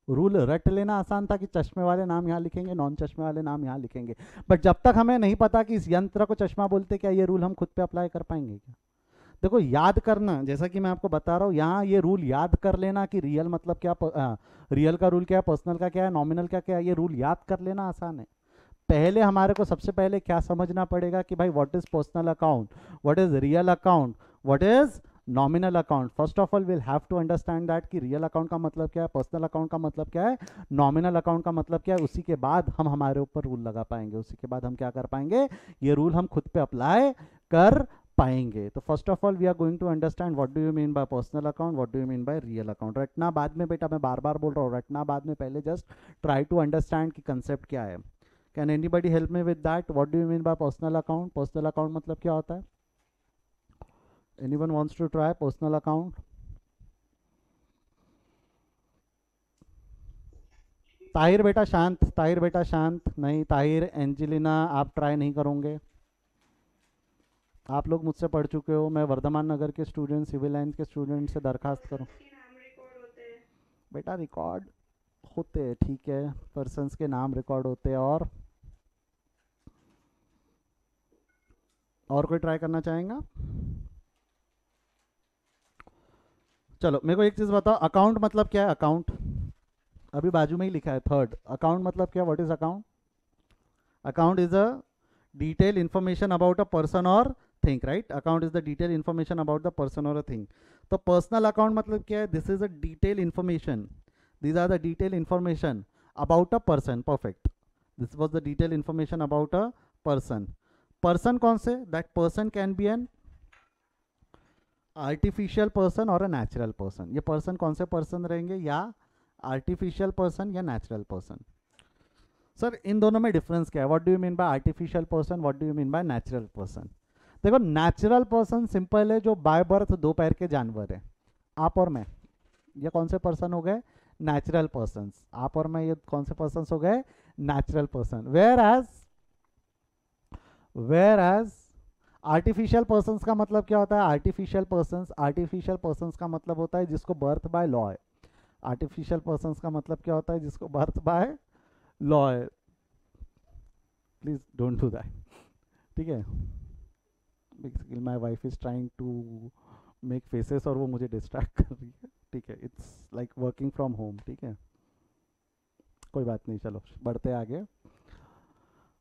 Speaker 1: रूल रट लेना आसान था कि चश्मे वाले नाम यहाँ लिखेंगे, नॉन चश्मे वाले नाम यहाँ लिखेंगे, बट जब तक हमें नहीं पता कि इस यंत्र को चश्मा बोलते, क्या ये रूल हम खुद पे अप्लाई कर पाएंगे क्या? देखो, याद करना, जैसा कि मैं आपको बता रहा हूँ, यहाँ ये रूल याद कर लेना कि रियल मतलब क्या, रियल का रूल क्या है, पर्सनल का क्या है, नॉमिनल का क्या है, ये रूल याद कर लेना आसान है। पहले हमारे को सबसे पहले क्या समझना पड़ेगा कि भाई what is personal account, what is real account, what is nominal account. First of all will have to understand that कि रियल अकाउंट का मतलब क्या है, पर्सनल अकाउंट का मतलब क्या है, नॉमिनल अकाउंट का मतलब क्या है। उसी के बाद हम हमारे ऊपर रूल लगा पाएंगे, उसी के बाद हम क्या कर पाएंगे, ये रूल हम खुद पे अप्लाई कर पाएंगे। तो first of all we are going to understand what do you mean by personal account, what do you mean by real account. रटना बाद में बेटा, मैं बार बार बोल रहा हूँ, रटना बाद में, पहले जस्ट ट्राई टू अंडरस्टैंड कि कंसेप्ट क्या है। Can anybody help me with that? What do you mean by personal account? Personal account मतलब क्या होता है? Anyone wants to try personal account? Tahir बेटा शांत, ताहिर बेटा शांत। नहीं ताहिर, एंजेलिना, आप ट्राई नहीं करोगे? आप लोग मुझसे पढ़ चुके हो, मैं वर्धमान नगर के स्टूडेंट, सिविल लाइन के स्टूडेंट से दरखास्त करूं। बेटा रिकॉर्ड होते हैं, ठीक है, पर्सन्स के नाम रिकॉर्ड होते हैं। और कोई ट्राई करना चाहेगा? चलो मेरे को एक चीज बताओ, अकाउंट मतलब क्या है? अकाउंट अभी बाजू में ही लिखा है, थर्ड। अकाउंट मतलब क्या? What is account? Account is a detailed information about a person or thing, right? Account is the detailed information about the person or a thing. तो personal account मतलब क्या है? This is a detailed information, these are the detailed information about a person. Perfect, this was the detailed information about a person. person कौन से? that person can be an artificial person or a natural person. ये person कौन से person रहेंगे? या artificial person या natural person? Sir इन दोनों में डिफरेंस क्या है? What do you mean bye artificial person, what do you mean by natural person? देखो, नेचुरल पर्सन सिंपल है, जो बाय बर्थ दो पैर के जानवर है, आप और मैं, ये कौन से पर्सन हो गए? Natural person. आप और मैं ये कौन से पर्सन हो गए? Natural person. Whereas artificial person का मतलब क्या होता है? आर्टिफिशियल पर्सन का मतलब होता है जिसको बर्थ बाय लॉ है। आर्टिफिशियल पर्सन का मतलब क्या होता है? जिसको बर्थ बाय लॉ है। प्लीज डोंट डू दैट, ठीक है? Basically my wife is trying to make faces और वो मुझे डिस्ट्रैक्ट कर रही है, ठीक है? It's like working from home, ठीक है? कोई बात नहीं, चलो बढ़ते आगे।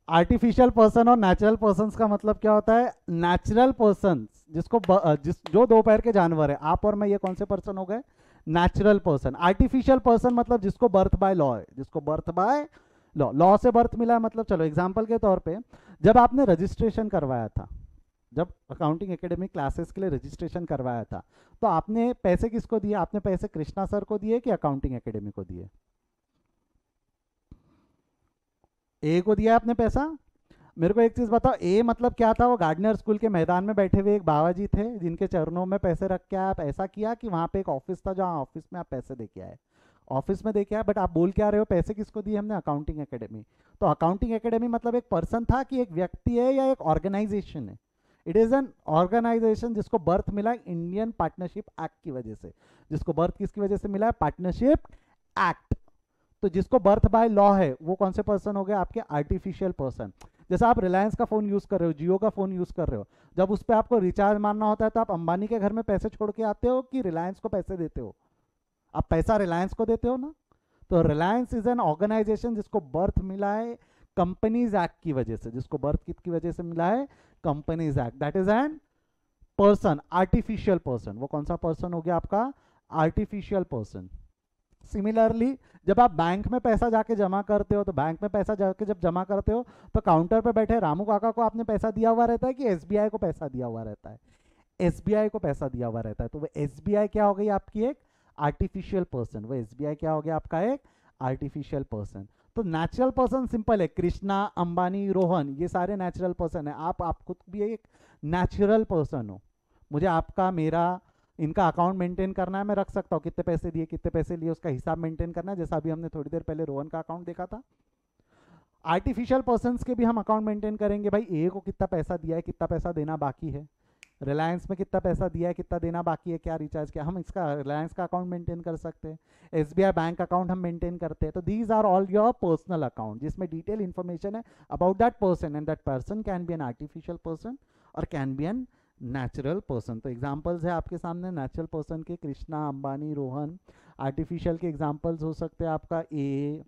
Speaker 1: आर्टिफिशियल पर्सन और नेचुरल पर्सन का मतलब क्या होता है? नेचुरल पर्सन जिसको जो दो पैर के जानवर है, आप और मैं, ये कौन से पर्सन हो गए? Natural person. आर्टिफिशियल पर्सन मतलब जिसको बर्थ बाय लॉ है, जिसको बर्थ बाय लॉ, लॉ से बर्थ मिला है। मतलब चलो एग्जांपल के तौर पे, जब आपने रजिस्ट्रेशन करवाया था, जब अकाउंटिंग एकेडमी क्लासेस के लिए रजिस्ट्रेशन करवाया था, तो आपने पैसे किसको दिए? आपने पैसे कृष्णा सर को दिए कि अकाउंटिंग एकेडमी को दिए? ए को दिया आपने पैसा। मेरे को एक चीज बताओ, ए मतलब क्या था? वो गार्डनर स्कूल के मैदान में बैठे हुए एक बाबा जी थे जिनके चरणों में पैसे रख के आप ऐसा किया कि वहां पे एक ऑफिस था, जहाँ ऑफिस में आप पैसे दे के आए, ऑफिस में दे के आए, बट आप बोल क्या रहे हो? पैसे किसको दिए हमने? Accounting academy. तो अकाउंटिंग एकेडमी मतलब एक पर्सन था कि एक व्यक्ति है या एक ऑर्गेनाइजेशन है? इट इज एन ऑर्गेनाइजेशन जिसको बर्थ मिला इंडियन पार्टनरशिप एक्ट की वजह से। जिसको बर्थ किसकी वजह से मिला है? Partnership act. तो जिसको बर्थ बाय लॉ है वो कौन से पर्सन हो गए? आपके आर्टिफिशियल पर्सन। जैसे आप रिलायंस का फोन यूज कर रहे हो, जियो का फोन यूज कर रहे हो, जब उस पर आपको रिचार्ज मारना होता है तो आप अंबानी के घर में पैसे छोड़ के आते हो कि रिलायंस को पैसे देते हो? आप पैसा रिलायंस को देते हो ना। तो रिलायंस इज एन ऑर्गेनाइजेशन जिसको बर्थ मिला है कंपनीज एक्ट की वजह से। जिसको बर्थ किसकी वजह से मिला है? Companies act. That is an person, artificial person. वो कौन सा पर्सन हो गया आपका? Artificial person. सिमिलरली जब आप बैंक में पैसा जाके जमा करते हो, तो बैंक में पैसा जाके जब जमा करते हो तो काउंटर पे बैठे रामू काका को आपने पैसा दिया हुआ रहता है कि एसबीआई को पैसा दिया हुआ रहता है? एसबीआई को पैसा दिया हुआ रहता है। तो वो एसबीआई क्या हो गई आपकी? एक आर्टिफिशियल पर्सन। वो एसबीआई क्या हो गया आपका? एक आर्टिफिशियल पर्सन। तो नेचुरल पर्सन सिंपल है, कृष्णा, अंबानी, रोहन, ये सारे नेचुरल पर्सन है। आप खुद भी एक नेचुरल पर्सन हो। मुझे आपका, मेरा, इनका अकाउंट मेंटेन करना है, मैं रख सकता हूँ कितने पैसे दिए, कितने पैसे लिए, उसका हिसाब मेंटेन करना है, जैसा अभी हमने थोड़ी देर पहले रोहन का अकाउंट देखा था। आर्टिफिशियल पर्सन्स के भी हम अकाउंट मेंटेन करेंगे। भाई ए को कितना पैसा दिया है, कितना पैसा देना बाकी है, रिलायंस में कितना पैसा दिया है, कितना देना बाकी है, क्या रिचार्ज किया, हम इसका रिलायंस का अकाउंट मेंटेन कर सकते हैं। एसबीआई बैंक अकाउंट हम मेंटेन करते हैं। तो these are all your personal account जिसमें डिटेल इन्फॉर्मेशन है about that person, and that person can be an artificial person और can be an natural person. तो एग्जाम्पल्स है आपके सामने नेचुरल पर्सन के, कृष्णा, अंबानी, रोहन। आर्टिफिशियल के एग्जाम्पल्स हो सकते हैं आपका ए,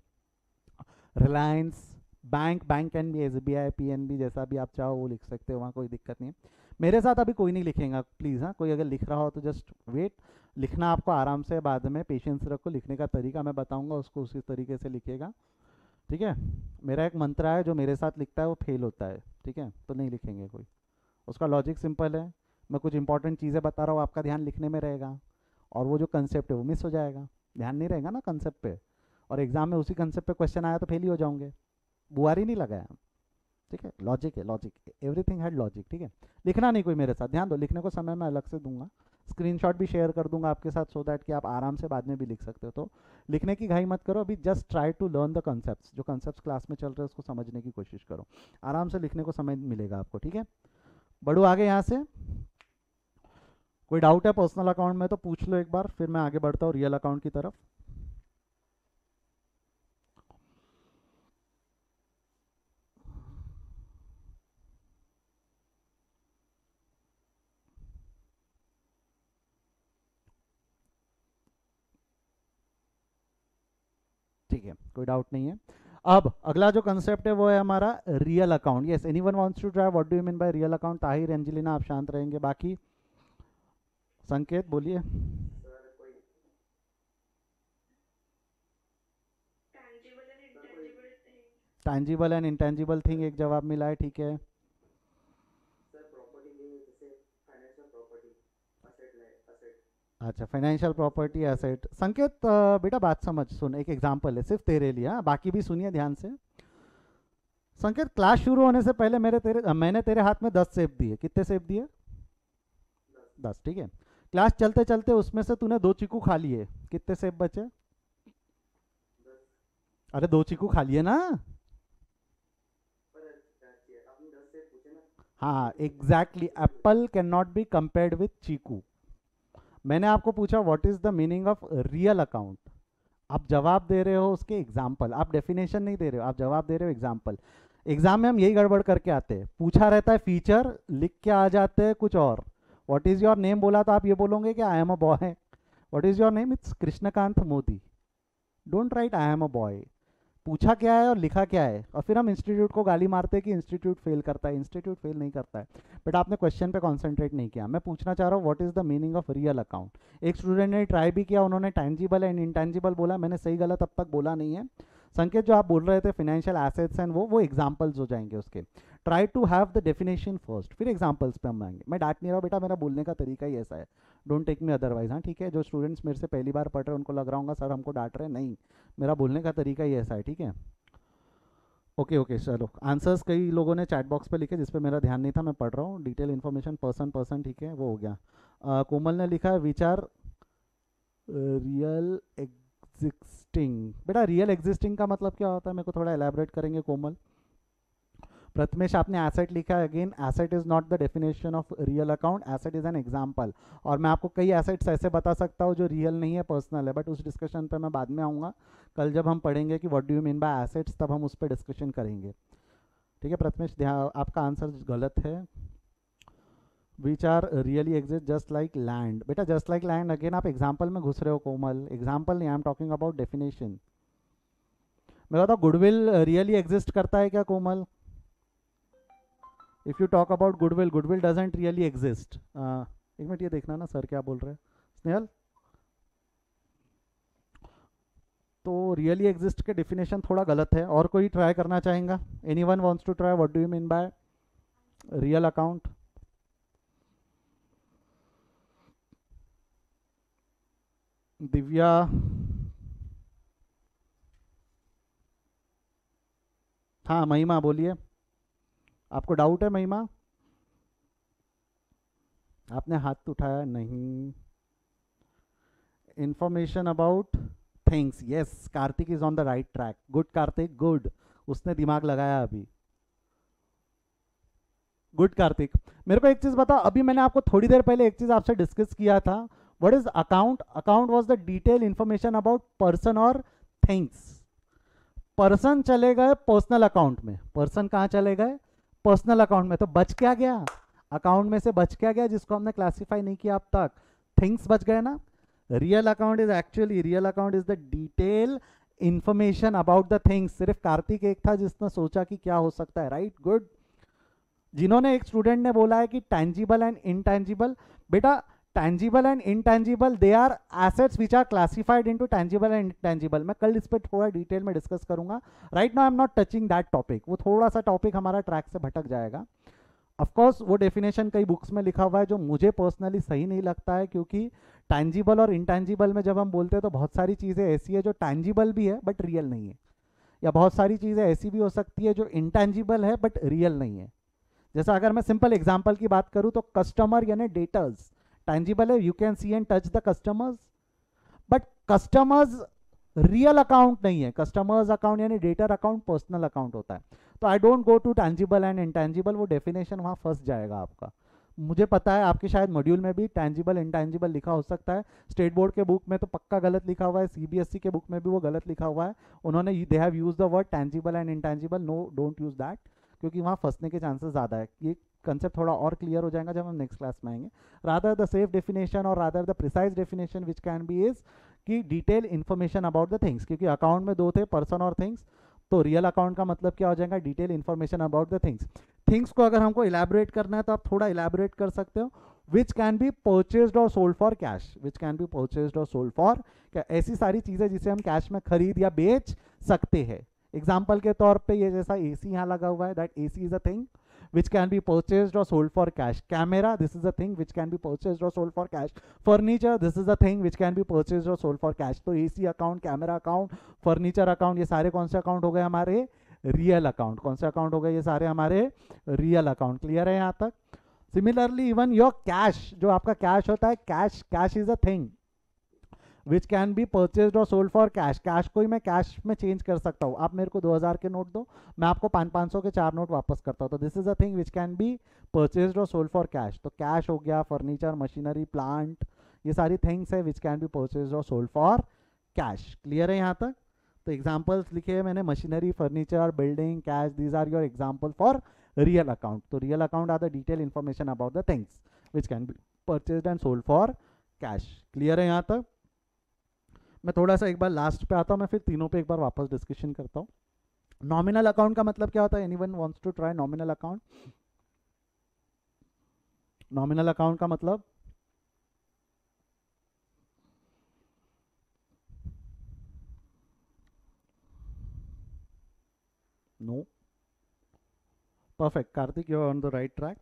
Speaker 1: Reliance, bank, bank can be SBI, PNB, जैसा भी आप चाहो वो लिख सकते हो, वहाँ कोई दिक्कत नहीं है। मेरे साथ अभी कोई नहीं लिखेगा प्लीज़। हाँ, कोई अगर लिख रहा हो तो जस्ट वेट। लिखना आपको आराम से, बाद में पेशेंस रखो। लिखने का तरीका मैं बताऊंगा, उसको उसी तरीके से लिखेगा, ठीक है। मेरा एक मंत्र है, जो मेरे साथ लिखता है वो फेल होता है, ठीक है, तो नहीं लिखेंगे कोई। उसका लॉजिक सिंपल है, मैं कुछ इंपॉर्टेंट चीज़ें बता रहा हूँ, आपका ध्यान लिखने में रहेगा और वो जो कंसेप्ट है वो मिस हो जाएगा। ध्यान नहीं रहेगा ना कंसेप्ट पे, और एग्जाम में उसी कंसेप्ट पे क्वेश्चन आया तो फेल ही हो जाओगे। बुआरी नहीं लगाया, ठीक है। लॉजिक है, लॉजिक, एवरीथिंग हैड लॉजिक, ठीक है। लिखना नहीं कोई मेरे साथ, ध्यान दो। लिखने को समय मैं अलग से दूंगा, स्क्रीनशॉट भी शेयर कर दूंगा आपके साथ, सो दैट कि आप आराम से बाद में भी लिख सकते हो। तो लिखने की घाई मत करो अभी, just try to learn the concepts. जो कॉन्सेप्ट्स क्लास में चल रहे हैं उसको समझने की कोशिश करो। आराम से लिखने को समय मिलेगा आपको, ठीक है। बढ़ो आगे यहाँ से। कोई डाउट है पर्सनल अकाउंट में तो पूछ लो एक बार, फिर मैं आगे बढ़ता हूँ रियल अकाउंट की तरफ। ठीक है, कोई डाउट नहीं है। अब अगला जो कंसेप्ट है वो है हमारा real account. Yes, anyone wants to try? What do you mean by real account? Tahir, Angelina, आप शांत रहेंगे, बाकी संकेत बोलिए। टैंजिबल एंड इंटेंजिबल थिंग, एक जवाब मिला है, ठीक है। अच्छा, फाइनेंशियल प्रॉपर्टी, एसेट। संकेत बेटा बात समझ, सुन, एक एग्जांपल है सिर्फ तेरे लिए, हाँ, बाकी भी सुनिए ध्यान से। संकेत, क्लास शुरू होने से पहले मैंने तेरे हाथ में 10 सेब दिए। कितने सेब दिए? 10, ठीक है। क्लास चलते चलते उसमें से तूने 2 चीकू खा लिए, कितने सेब बचे? अरे 2 चीकू खा लिए ना। हाँ exactly, apple can not be compared with chikoo. मैंने आपको पूछा what is the meaning of real account, आप जवाब दे रहे हो उसके एग्जाम्पल, आप डेफिनेशन नहीं दे रहे हो, आप जवाब दे रहे हो एग्जाम्पल। एग्जाम में हम यही गड़बड़ करके आते हैं, पूछा रहता है फीचर, लिख के आ जाते हैं कुछ और। व्हाट इज योर नेम बोला तो आप ये बोलोगे कि I am a boy. What is your name? It's Krishnakant Modi. Don't right I am a boy. पूछा क्या है और लिखा क्या है, और फिर हम इंस्टीट्यूट को गाली मारते हैं कि इंस्टीट्यूट फेल करता है। इंस्टीट्यूट फेल नहीं करता है, बट आपने क्वेश्चन पे कॉन्सेंट्रेट नहीं किया। मैं पूछना चाह रहा हूँ what is the meaning of real account. एक स्टूडेंट ने ट्राई भी किया, उन्होंने टैंजिबल एंड इंटैंजिबल बोला, मैंने सही गलत अब तक बोला नहीं है। संकेत जो आप बोल रहे थे फाइनेंशियल एसेट्स एंड वो एग्जाम्पल्स हो जाएंगे उसके। Try to have the definition first, फिर एग्जाम्पल्स पे हम आएंगे। मैं डांट नहीं रहा बेटा, मेरा बोलने का तरीका ही ऐसा है, डोंट टेक मी अदरवाइज। हाँ ठीक है, जो स्टूडेंट्स मेरे से पहली बार पढ़ रहे हैं उनको लग रहा होगा सर हमको डांट रहे हैं, नहीं, मेरा बोलने का तरीका ही ऐसा है, ठीक है। ओके ओके चलो, आंसर्स कई लोगों ने चैट बॉक्स पे लिखे जिस पे मेरा ध्यान नहीं था, मैं पढ़ रहा हूँ। डिटेल इन्फॉर्मेशन पर्सन पर्सन, ठीक है वो हो गया। कोमल ने लिखा है विचार रियल एग्जिस्टिंग। बेटा रियल एग्जिस्टिंग का मतलब क्या होता है, मेरे को थोड़ा एलैबोरेट करेंगे कोमल। प्रथमेश आपने एसेट लिखा है, again asset is not the definition of real account, asset is an example. और मैं आपको कई एसेट्स ऐसे बता सकता हूँ जो रियल नहीं है, पर्सनल है, बट उस डिस्कशन पे मैं बाद में आऊँगा। कल जब हम पढ़ेंगे कि what do you mean bye assets, तब हम उस पर डिस्कशन करेंगे, ठीक है। प्रथमेश ध्यान, आपका आंसर गलत है। Which are really exist just like land. बेटा जस्ट लाइक लैंड, अगेन आप एग्जाम्पल में घुस रहे हो कोमल, एग्जाम्पल नहीं, I am talking about definition. मैं बताऊँ गुडविल रियली एग्जिस्ट करता है क्या Komal? If you talk about goodwill, goodwill doesn't really exist. एक मिनट ये देखना ना सर क्या बोल रहे हैं, स्नेहल। तो रियली एग्जिस्ट के डेफिनेशन थोड़ा गलत है, और कोई ट्राई करना चाहेगा? Anyone wants to try, what do you mean by real account? Divya, हाँ महिमा बोलिए, आपको डाउट है महिमा? आपने हाथ उठाया नहीं। Information about things, yes Kartik is on the right track, good Kartik good, उसने दिमाग लगाया अभी, गुड कार्तिक। मेरे को एक चीज बताओ, अभी मैंने आपको थोड़ी देर पहले एक चीज आपसे डिस्कस किया था, what is account? Account was the detail information about person और थिंग्स। पर्सन चले गए पर्सनल अकाउंट में, पर्सन कहाँ चले गए? पर्सनल अकाउंट में, तो बच क्या गया? अकाउंट में से बच क्या गया जिसको हमने क्लासिफाई नहीं किया अब तक? थिंग्स बच गए ना। Real account is actually, real account is the detail information about the things. सिर्फ कार्तिक एक था जिसने सोचा कि क्या हो सकता है, राइट गुड। जिन्होंने, एक स्टूडेंट ने बोला है कि टैंजिबल एंड इनटैंजिबल, बेटा tangible and intangible they are assets which are classified into tangible and intangible. मैं कल इस पर थोड़ा डिटेल में डिस्कस करूंगा, right now I am not touching that topic, वो थोड़ा सा टॉपिक हमारा ट्रैक से भटक जाएगा। ऑफकोर्स वो डेफिनेशन कई बुक्स में लिखा हुआ है जो मुझे पर्सनली सही नहीं लगता है, क्योंकि टैंजिबल और इनटैंजिबल में जब हम बोलते हैं तो बहुत सारी चीज़ें ऐसी है जो टैंजिबल भी है बट रियल नहीं है, या बहुत सारी चीज़ें ऐसी भी हो सकती है जो इंटैंजिबल है बट रियल नहीं है। जैसा अगर मैं सिंपल एग्जांपल की बात करूं तो कस्टमर यानी डेटर्स टैंजिबल है, you can see and touch the customers, but customers real account नहीं है। कस्टमर्स अकाउंट यानी डेटर अकाउंट पर्सनल अकाउंट होता है। तो I don't go to tangible and intangible, वो डेफिनेशन वहाँ फंस जाएगा आपका। मुझे पता है आपके शायद मॉड्यूल में भी टैंजिबल इंटैंजिबल लिखा हो सकता है, स्टेट बोर्ड के बुक में तो पक्का गलत लिखा हुआ है, सीबीएसई के बुक में भी वो गलत लिखा हुआ है। उन्होंने they have used the word tangible and intangible, no don't use that, क्योंकि वहाँ फंसने के चांसेस ज़्यादा है। ये कंसेप्ट थोड़ा और क्लियर हो जाएगा जब हम नेक्स्ट क्लास में आएंगे। रादर द सेफ डेफिनेशन और rather the precise definition which can be is कि detail information about the things, क्योंकि अकाउंट में दो थे, पर्सन और थिंग्स, तो रियल अकाउंट का मतलब क्या हो जाएगा? Detail information about the things. Things को अगर हमको इलेबोरेट करना है तो आप थोड़ा इलेबोरेट कर सकते हो, विच कैन बी परचेज्ड और sold for cash, which can be purchased और सोल्ड फॉर, ऐसी सारी चीज़ें जिसे हम कैश में खरीद या बेच सकते हैं। एग्जाम्पल के तौर पे ये जैसा एसी यहाँ लगा हुआ है, that AC is a thing which can be purchased or sold for cash. Camera, this is a thing which can be purchased or sold for cash. Furniture, this is a thing which can be purchased or sold for cash. तो AC account, camera account, furniture account, ये सारे कौन से account हो गए? हमारे real account. कौन से अकाउंट हो गए? ये सारे हमारे रियल अकाउंट। क्लियर है यहाँ तक? सिमिलरली इवन योर कैश, जो आपका कैश होता है, cash is a thing which can be purchase और सोल्ड फॉर कैश। कैश को ही मैं कैश में चेंज कर सकता हूँ। आप मेरे को 2000 के नोट दो, मैं आपको 500 के 4 नोट वापस करता हूँ, तो this is a thing which can be purchase और सोल्ड फॉर कैश। तो कैश हो गया, फर्नीचर, मशीनरी, प्लांट, ये सारी थिंग्स है विच कैन बी परचेज और सोल्ड फॉर कैश। क्लियर है यहाँ तक? तो एग्जाम्पल्स लिखे हैं मैंने, machinery, furniture, building, cash, these are your example for real account. तो real account are the detail information about the things which can be purchase and sold for cash. Clear है यहाँ तक? मैं थोड़ा सा एक बार लास्ट पे आता हूँ, मैं फिर तीनों पे एक बार वापस डिस्कशन करता हूँ। नॉमिनल अकाउंट का मतलब क्या होता है? Anyone wants to try nominal account? Nominal account का मतलब, no, perfect, Karthik, you're on the right track.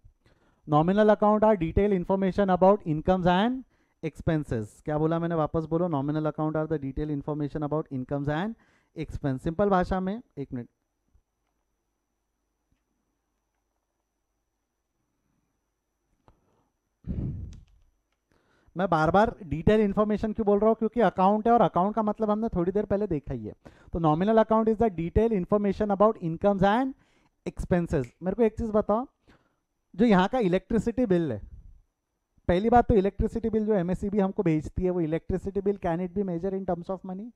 Speaker 1: Nominal account are detailed information about incomes and expenses. क्या बोला मैंने? वापस बोलो। Nominal account are the detailed information about incomes and expense. Simple भाषा में, एक मिनट, मैं बार बार डिटेल इन्फॉर्मेशन क्यों बोल रहा हूँ? क्योंकि अकाउंट है और अकाउंट का मतलब हमने थोड़ी देर पहले देखा ही है। तो nominal account is the detail information about incomes and expenses. मेरे को एक चीज बताओ, जो यहाँ का इलेक्ट्रिसिटी बिल है, पहली बात तो इलेक्ट्रिसिटी बिल जो एमएससीबी हमको भेजती है, वो electricity bill can it be measure in terms of money?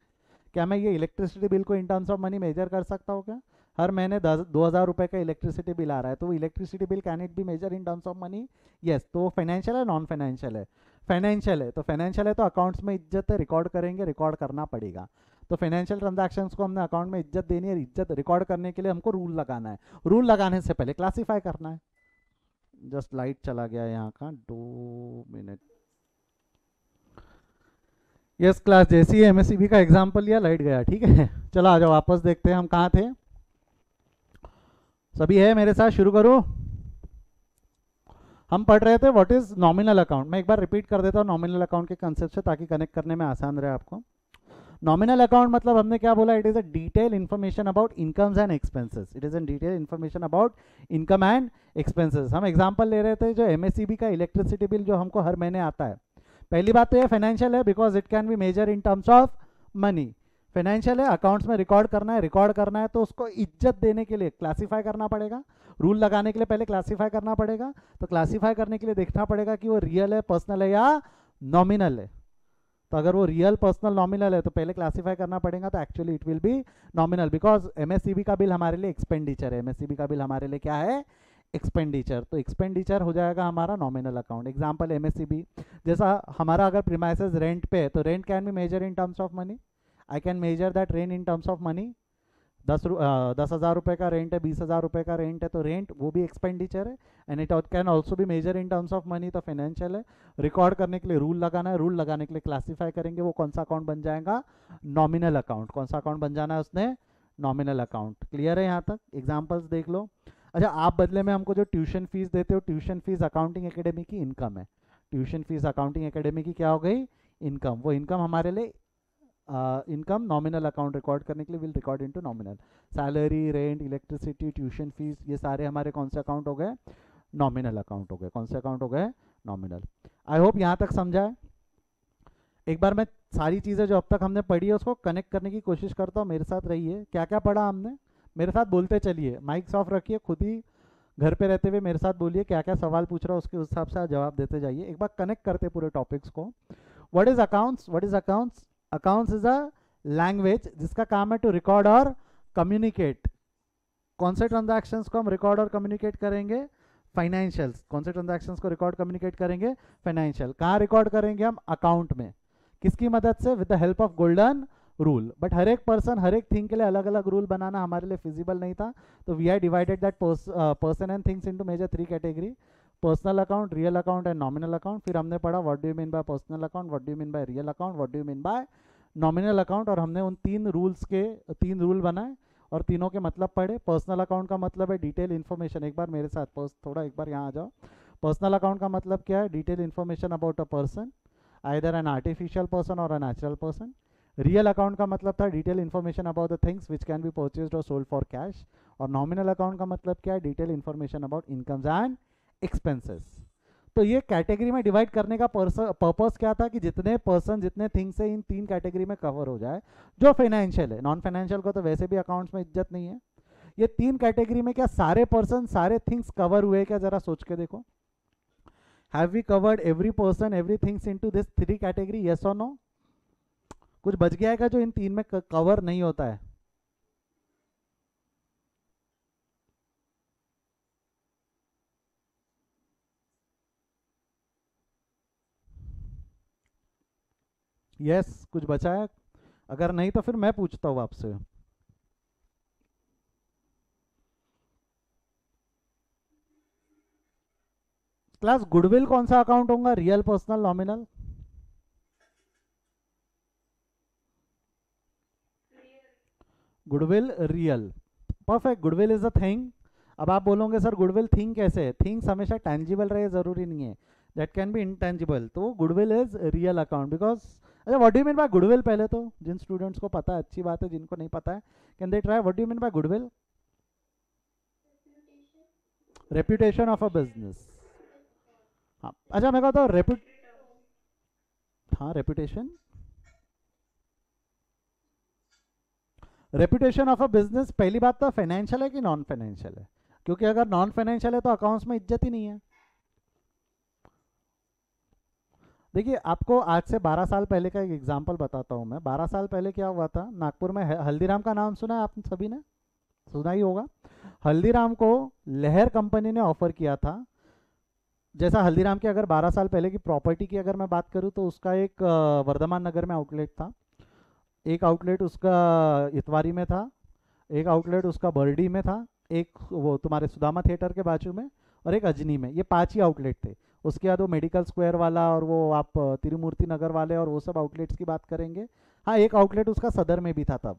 Speaker 1: क्या मैं ये इलेक्ट्रिसिटी बिल को in terms of money measure कर सकता हूँ क्या? हर महीने 2,000 रुपए का इलेक्ट्रिसिटी बिल आ रहा है, तो वो electricity bill can it be measure in terms of money? Yes. तो वो फाइनेंशियल है, नॉन फाइनेंशियल है? फाइनेंशियल है। तो फाइनेंशियल है तो अकाउंट्स में इज्जत है, रिकॉर्ड करेंगे, रिकॉर्ड करना पड़ेगा। तो फाइनेंशियल ट्रांजैक्शंस को हमने अकाउंट में इज्जत देनी है, इज्जत रिकॉर्ड करने के लिए हमको रूल लगाना है। रूल लगाने से पहले क्लासीफाई करना है। जस्ट लाइट चला गया यहाँ का, 2 मिनट। यस क्लास, जैसे ही एमएससीबी का एग्जांपल लिया लाइट गया, ठीक है। चलो आ जाओ, वापस देखते हैं हम कहाँ थे। सभी है मेरे साथ? शुरू करो। हम पढ़ रहे थे व्हाट इज नॉमिनल अकाउंट। मैं एक बार रिपीट कर देता हूँ नॉमिनल अकाउंट के कंसेप्ट से, ताकि कनेक्ट करने में आसान रहे आपको। नॉमिनल अकाउंट मतलब हमने क्या बोला? It is a detail information about incomes and expenses. It is a detail information about income and expenses. हम एग्जांपल ले रहे थे, जो एमएससीबी का इलेक्ट्रिसिटी बिल जो हमको हर महीने आता है, पहली बात तो ये फाइनेंशियल है, because it can be measure in terms of money. Financial है, अकाउंट्स में रिकॉर्ड करना है, रिकॉर्ड करना है तो उसको इज्जत देने के लिए क्लासीफाई करना पड़ेगा। रूल लगाने के लिए पहले क्लासीफाई करना पड़ेगा। तो क्लासीफाई करने के लिए देखना पड़ेगा कि वो रियल है, पर्सनल है या नॉमिनल है। तो अगर वो रियल, पर्सनल, नॉमिनल है तो पहले क्लासीफाई करना पड़ेगा, तो actually it will be nominal, because MSCB का बिल हमारे लिए एक्सपेंडिचर है। एमएससीबी का बिल हमारे लिए क्या है? एक्सपेंडिचर। तो एक्सपेंडिचर हो जाएगा हमारा नॉमिनल अकाउंट। एग्जांपल एमएससीबी, जैसा हमारा अगर प्रीमाइसेस रेंट पे है, तो rent can be measure in terms of money. I can measure that rent in terms of money. 10,000 रुपये का रेंट है, 20,000 रुपये का रेंट है, तो रेंट वो भी एक्सपेंडिचर है, एंड इट कैन ऑल्सो भी measure in terms of money. तो फाइनेंशियल है। रिकॉर्ड करने के लिए रूल लगाना है, रूल लगाने के लिए क्लासीफाई करेंगे, वो कौन सा अकाउंट बन जाएगा? Nominal account. कौन सा अकाउंट बन जाना है उसने? Nominal account. क्लियर है यहाँ तक? एग्जाम्पल्स देख लो। अच्छा, आप बदले में हमको जो ट्यूशन फीस देते हो, ट्यूशन फीस अकाउंटिंग एकेडमी की इनकम है। ट्यूशन फीस अकाउंटिंग एकेडमी की क्या हो गई? इनकम। वो इनकम हमारे लिए इनकम नॉमिनल अकाउंट रिकॉर्ड करने के लिए will record into nominal. Salary, rent, electricity, tuition fees, ये सारे हमारे कौन से अकाउंट हो गए? नॉमिनल अकाउंट हो गए। कौन से अकाउंट हो गए? नॉमिनल। आई होप यहाँ तक समझा है। एक बार मैं सारी चीज़ें जो अब तक हमने पढ़ी है उसको कनेक्ट करने की कोशिश करता हूँ। मेरे साथ रहिए। क्या क्या पढ़ा हमने? मेरे साथ बोलते चलिए, माइक्स ऑफ रखिए, खुद ही घर पे रहते हुए मेरे साथ बोलिए, क्या क्या सवाल पूछ रहा है उसके हिसाब से आप जवाब देते जाइए। एक बार कनेक्ट करते पूरे टॉपिक्स को। What is accounts? What is accounts? Accounts is a language जिसका काम है टू रिकॉर्ड और कम्युनिकेट। कौन से ट्रांजैक्शंस को हम रिकॉर्ड और कम्युनिकेट करेंगे? फाइनेंशियल्स। कौन से ट्रांजैक्शंस को रिकॉर्ड कम्युनिकेट करेंगे? फाइनेंशियल। कहाँ रिकॉर्ड करेंगे हम? अकाउंट में। किसकी मदद से? With the help of golden rule. But हर एक पर्सन, हर एक थिंग के लिए अलग अलग रूल बनाना हमारे लिए फिजिबल नहीं था। तो we are divided that person and things into major 3 category: personal account, real account and nominal account. फिर हमने पढ़ा what do you mean by personal account, what do you mean by real account, what do you mean by nominal account. और हमने उन 3 rule बनाए और तीनों के मतलब पढ़े। पर्सनल अकाउंट का मतलब है डिटेल इन्फॉर्मेशन। एक बार मेरे साथ थोड़ा एक बार यहाँ आ जाओ। पर्सनल अकाउंट का मतलब क्या है? Detail information about a person, either an artificial person और a natural person. Real account का मतलब था detail information about the things which can be purchased और सोल्ड फॉर कैश। और नॉमिनल अकाउंट का मतलब क्या है? Detail information about incomes and expenses. तो ये कैटेगरी में डिवाइड करने का पर्पस क्या था? कि जितने पर्सन, जितने थिंग्स है, इन 3 कैटेगरी में कवर हो जाए। जो फाइनेंशियल है, नॉन फाइनेंशियल को तो वैसे भी अकाउंट्स में इज्जत नहीं है। ये 3 कैटेगरी में क्या सारे पर्सन, सारे थिंग्स कवर हुए? क्या जरा सोच के देखो। Have we covered every person, every things into this 3 category? Yes और नो? कुछ बच गया है क्या जो इन 3 में कवर नहीं होता है? यस, कुछ बचा है? अगर नहीं तो फिर मैं पूछता हूँ आपसे। क्लास गुडविल कौन सा अकाउंट होगा, real, personal, nominal? Goodwill real, perfect. Goodwill is a thing. अब आप बोलोगे सर गुडविल थिंग कैसे है? थिंग्स हमेशा टैंजिबल रहे जरूरी नहीं है, दैट कैन बी इनटेंजिबल। तो goodwill is real account because, अच्छा what do you mean by goodwill? पहले तो जिन स्टूडेंट्स को पता है अच्छी बात है, जिनको नहीं पता है can they try, what do you mean by goodwill? Reputation of a business. हाँ अच्छा, मैं कहता हूँ रेपुट, हाँ reputation, reputation of a business. पहली बात तो फाइनेंशियल है कि नॉन फाइनेंशियल है? क्योंकि अगर नॉन फाइनेंशियल है तो अकाउंट्स में इज्जत ही नहीं है। देखिए आपको आज से 12 साल पहले का एक एग्जांपल बताता हूँ मैं। 12 साल पहले क्या हुआ था, नागपुर में हल्दीराम का नाम सुना है आप सभी ने? सुना ही होगा। हल्दीराम को लहर कंपनी ने ऑफर किया था। जैसा हल्दीराम के अगर 12 साल पहले की प्रॉपर्टी की अगर मैं बात करूँ तो उसका एक वर्धमान नगर में आउटलेट था, एक आउटलेट उसका इतवारी में था, एक आउटलेट उसका बर्डी में था, एक वो तुम्हारे सुदामा थिएटर के बाजू में, और एक अजनी में। ये 5 ही आउटलेट थे। उसके बाद वो मेडिकल स्क्वायर वाला और वो आप तिरुमूर्ति नगर वाले और वो सब आउटलेट्स की बात करेंगे। हाँ एक आउटलेट उसका सदर में भी था तब।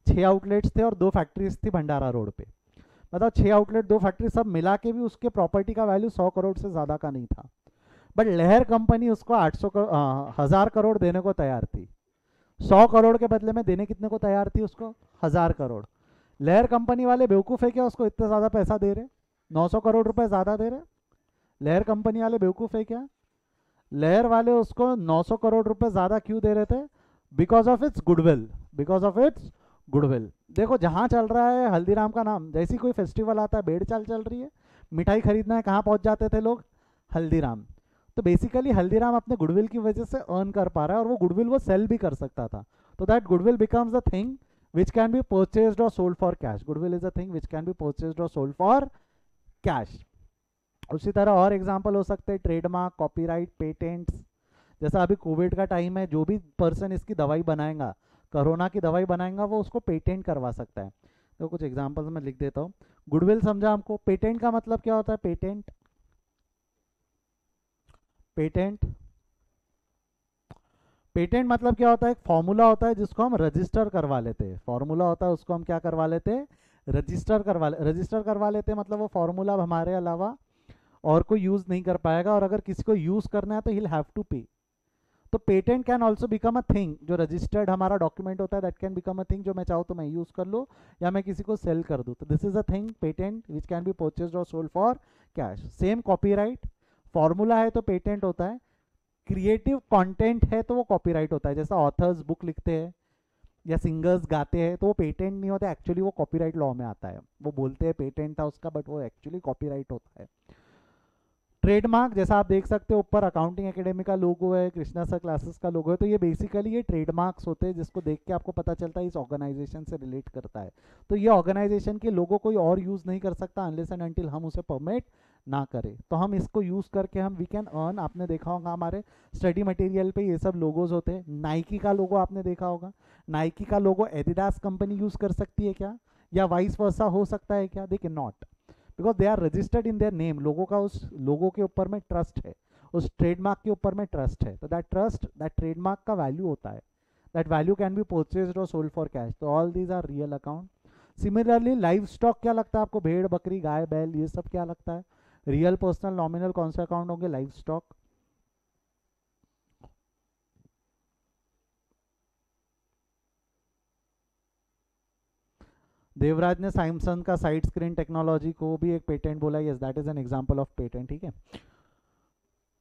Speaker 1: 6 आउटलेट्स थे और 2 फैक्ट्रीज थी भंडारा रोड पे। मतलब 6 आउटलेट 2 फैक्ट्री सब मिला के भी उसके प्रॉपर्टी का वैल्यू 100 करोड़ से ज़्यादा का नहीं था। बट लहर कंपनी उसको 1000 करोड़ देने को तैयार थी। 100 करोड़ के बदले में देने कितने को तैयार थी उसको? 1000 करोड़। लहर कंपनी वाले बेवकूफ़ है क्या उसको इतना ज़्यादा पैसा दे रहे? 900 करोड़ रुपए ज़्यादा दे रहे? लहर कंपनी वाले बेवकूफ़ है क्या? लहर वाले उसको 900 करोड़ रुपए ज़्यादा क्यों दे रहे थे? Because of its goodwill, because of its goodwill. देखो जहाँ चल रहा है हल्दीराम का नाम, जैसी कोई फेस्टिवल आता है, भेड़ चाल चल रही है, मिठाई खरीदना है, कहाँ पहुँच जाते थे लोग? हल्दीराम। तो बेसिकली हल्दीराम अपने गुडविल की वजह से अर्न कर पा रहा है, और वो गुडविल वो सेल भी कर सकता था। तो that goodwill becomes a thing which can be purchased or sold for cash. Goodwill is a thing which can be purchased or sold for cash. उसी तरह और एग्जांपल हो सकते हैं ट्रेडमार्क, कॉपीराइट, पेटेंट्स। जैसा अभी कोविड का टाइम है, जो भी पर्सन इसकी दवाई बनाएगा, कोरोना की दवाई बनाएगा, वो उसको पेटेंट करवा सकता है। तो कुछ एग्जांपल्स मैं लिख देता हूँ। गुडविल समझा हमको। पेटेंट का मतलब क्या होता है? पेटेंट, पेटेंट, पेटेंट मतलब क्या होता है? एक फॉर्मूला होता है जिसको हम रजिस्टर करवा लेते हैं। फॉर्मूला होता है उसको हम क्या करवा लेते हैं? रजिस्टर करवा लेते हैं। मतलब वो फॉर्मूला हमारे अलावा और कोई यूज नहीं कर पाएगा, और अगर किसी को यूज करना है तो ही हैव टू पे। तो patent can also become a thing, जो रजिस्टर्ड हमारा डॉक्यूमेंट होता है, that can become a thing, जो मैं चाहूँ तो मैं यूज कर लूँ या मैं किसी को सेल कर दूँ। तो this is a thing patent which can be purchased और sold for cash. Same copyright, formula है तो पेटेंट होता है, क्रिएटिव कंटेंट है तो वो कॉपीराइट होता है। जैसा ऑथर्स बुक लिखते हैं या सिंगर्स गाते हैं तो वो पेटेंट नहीं होता, एक्चुअली वो कॉपीराइट लॉ में आता है। वो बोलते हैं पेटेंट था उसका, बट वो एक्चुअली कॉपीराइट होता है। ट्रेडमार्क, जैसा आप देख सकते हो ऊपर अकाउंटिंग एकेडमी का लोगो है, कृष्णा सर क्लासेस का लोगो है, तो ये बेसिकली ये ट्रेडमार्क्स होते हैं जिसको देख के आपको पता चलता है इस ऑर्गेनाइजेशन से रिलेट करता है। तो ये ऑर्गेनाइजेशन के लोगो कोई और यूज़ नहीं कर सकता अनलेस एंड अनटिल हम उसे परमिट ना करें। तो हम इसको यूज़ करके हम वी कैन अर्न। आपने देखा होगा हमारे स्टडी मटेरियल पे ये सब लोगोज होते हैं। नाइकी का लोगो आपने देखा होगा। नाइकी का लोगो एडिडास कंपनी यूज़ कर सकती है क्या, या वाइस वर्सा हो सकता है क्या? They can not, because they are registered in their name. लोगों का उस लोगों के ऊपर में ट्रस्ट है, उस ट्रेडमार्क के ऊपर में ट्रस्ट है। तो दैट ट्रस्ट, दैट ट्रेडमार्क का वैल्यू होता है। That value can be purchased और सोल्ड फॉर कैश। तो all these are real account. Similarly livestock क्या लगता है आपको? भेड़, बकरी, गाय, बैल, ये सब क्या लगता है? रियल, पर्सनल, नॉमिनल कौन से अकाउंट होंगे? Live stock. देवराज ने सैमसंग का साइड स्क्रीन टेक्नोलॉजी को भी एक पेटेंट बोला। Yes, that is an example of patent. ठीक है।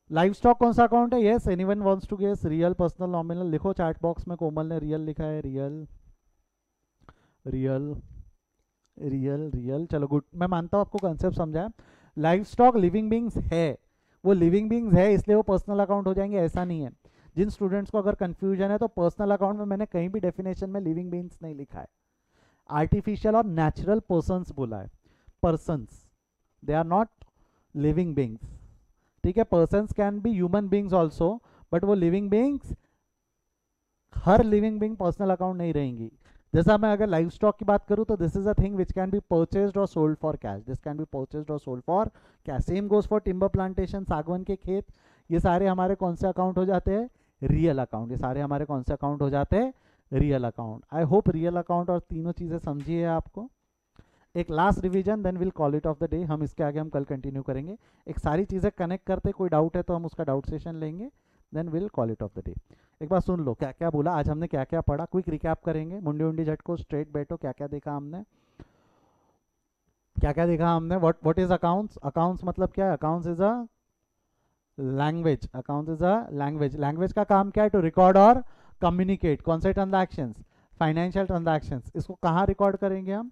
Speaker 1: लाइव स्टॉक कौन सा अकाउंट है? Yes, anyone wants to guess? Real, personal, nominal? लिखो चैट बॉक्स में। कोमल ने रियल लिखा है। Real, real, real, real. चलो गुड, मैं मानता हूँ आपको कंसेप्ट समझा है। लाइव स्टॉक लिविंग बींग्स है, वो लिविंग बींग्स है इसलिए वो पर्सनल अकाउंट हो जाएंगे, ऐसा नहीं है। जिन स्टूडेंट्स को अगर कंफ्यूजन है तो पर्सनल अकाउंट में मैंने कहीं भी डेफिनेशन में लिविंग बींग्स नहीं लिखा है, आर्टिफिशियल और नेचुरल पर्सन्स बोला है। Persons, they are not living beings. ठीक है, persons can be human beings also, but वो लिविंग बींग्स हर लिविंग बीइंग पर्सनल अकाउंट नहीं रहेंगी। जैसा मैं अगर लाइव स्टॉक की बात करूं तो this is a thing which can be purchased और sold for cash, this can be purchased और sold for cash. Same goes for timber plantation, सागवन के खेत, ये सारे हमारे कौन से अकाउंट हो जाते हैं? Real account. ये सारे हमारे कौन से अकाउंट हो जाते हैं? Real account. I hope real account और तीनों चीजें समझी है आपको। एक last revision then will call it off the day. हम इसके आगे हम कल कंटिन्यू करेंगे। एक सारी चीजें कनेक्ट करते, कोई डाउट है तो हम उसका डाउट सेशन लेंगे, then will call it off the day. एक बार सुन लो क्या क्या बोला आज हमने, क्या क्या पढ़ा, क्विक रिकैप करेंगे। मुंडी उंडी झटको, स्ट्रेट बैठो, क्या क्या देखा हमने, क्या क्या देखा हमने। What is accounts? अकाउंट्स मतलब क्या है? Accounts is a language. Accounts is a language. Language का काम क्या है? टू रिकॉर्ड और कम्युनिकेट। कौन से ट्रांजैक्शंस? Financial transactions. इसको कहाँ रिकॉर्ड करेंगे हम?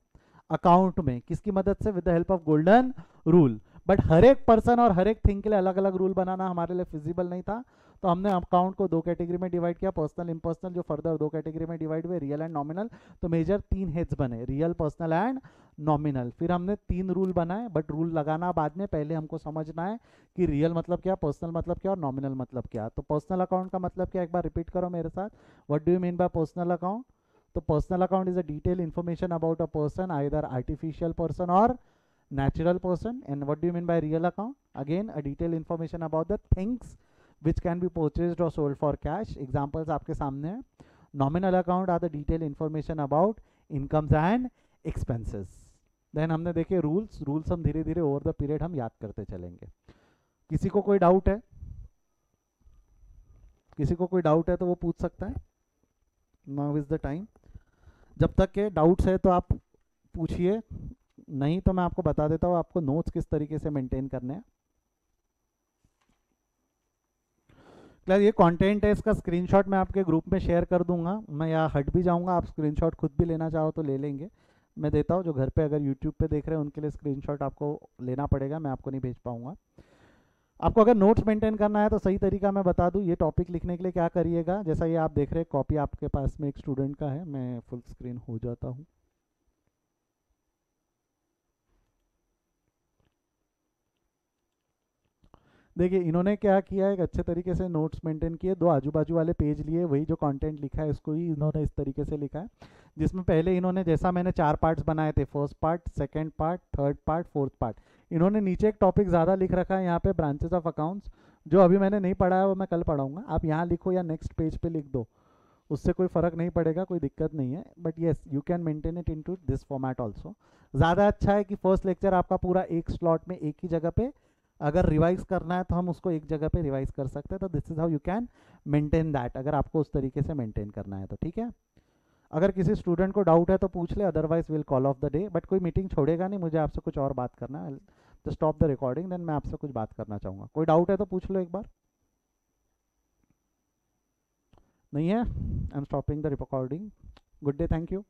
Speaker 1: अकाउंट में। किसकी मदद से? With the help of golden rule. But हर एक पर्सन और हर एक थिंग के लिए अलग अलग रूल बनाना हमारे लिए फिजिबल नहीं था, तो हमने अकाउंट को दो कैटेगरी में डिवाइड किया, पर्सनल इम्पर्सनल, जो फर्दर दो कैटेगरी में डिवाइड हुए, रियल एंड नॉमिनल। तो मेजर तीन हेड्स बने, रियल, पर्सनल एंड नॉमिनल। फिर हमने तीन रूल बनाए, बट रूल लगाना बाद में, पहले हमको समझना है कि रियल मतलब क्या, पर्सनल मतलब क्या और नॉमिनल मतलब क्या। तो पर्सनल अकाउंट का मतलब क्या, एक बार रिपीट करो मेरे साथ। What do you mean by personal account? तो personal account is a detail information about a person, either artificial person और natural person. And what do you mean by real account? Again, a detailed information about the things which can be purchased or sold for cash. Examples आपके सामने हैं. Nominal account are the detailed information about incomes and expenses. Then हमने देखे rules. Rules हम धीरे धीरे over the period हम याद करते चलेंगे. किसी को कोई डाउट है? किसी को कोई डाउट है तो वो पूछ सकता है. Now is the time. जब तक के डाउट्स है तो आप पूछिए, नहीं तो मैं आपको बता देता हूँ आपको नोट्स किस तरीके से मेंटेन करने हैं। क्लियर? ये कंटेंट है, इसका स्क्रीनशॉट मैं आपके ग्रुप में शेयर कर दूंगा। मैं यहाँ हट भी जाऊंगा, आप स्क्रीनशॉट खुद भी लेना चाहो तो ले लेंगे, मैं देता हूँ। जो घर पे अगर यूट्यूब पे देख रहे हैं उनके लिए स्क्रीनशॉट आपको लेना पड़ेगा, मैं आपको नहीं भेज पाऊंगा। आपको अगर नोट्स मेंटेन करना है तो सही तरीका मैं बता दूं, ये टॉपिक लिखने के लिए क्या करिएगा। जैसा ये आप देख रहे हैं कॉपी आपके पास में एक स्टूडेंट का है, मैं फुल स्क्रीन हो जाता हूँ। देखिए इन्होंने क्या किया, एक अच्छे तरीके से नोट्स मेंटेन किए, दो आजू बाजू वाले पेज लिए, वही जो कंटेंट लिखा है इसको ही इन्होंने इस तरीके से लिखा है, जिसमें पहले इन्होंने, जैसा मैंने चार पार्ट्स बनाए थे, first part, second part, third part, fourth part, इन्होंने नीचे एक टॉपिक ज़्यादा लिख रखा है यहाँ पे, ब्रांचेस ऑफ अकाउंट्स, जो अभी मैंने नहीं पढ़ा है वो मैं कल पढ़ाऊंगा। आप यहाँ लिखो या नेक्स्ट पेज पे लिख दो, उससे कोई फ़र्क नहीं पड़ेगा, कोई दिक्कत नहीं है। But yes you can maintain it into this format also. ज़्यादा अच्छा है कि फर्स्ट लेक्चर आपका पूरा एक स्लॉट में एक ही जगह पे, अगर रिवाइज करना है तो हम उसको एक जगह पे रिवाइज कर सकते हैं। तो this is how you can maintain that, अगर आपको उस तरीके से मेंटेन करना है तो ठीक है। अगर किसी स्टूडेंट को डाउट है तो पूछ ले, otherwise will call off the day. But कोई मीटिंग छोड़ेगा नहीं, मुझे आपसे कुछ और बात करना है। Just stop the recording, then मैं आपसे कुछ बात करना चाहूँगा। कोई डाउट है तो पूछ लो एक बार। नहीं है? I am stopping the recording. Good day, thank you.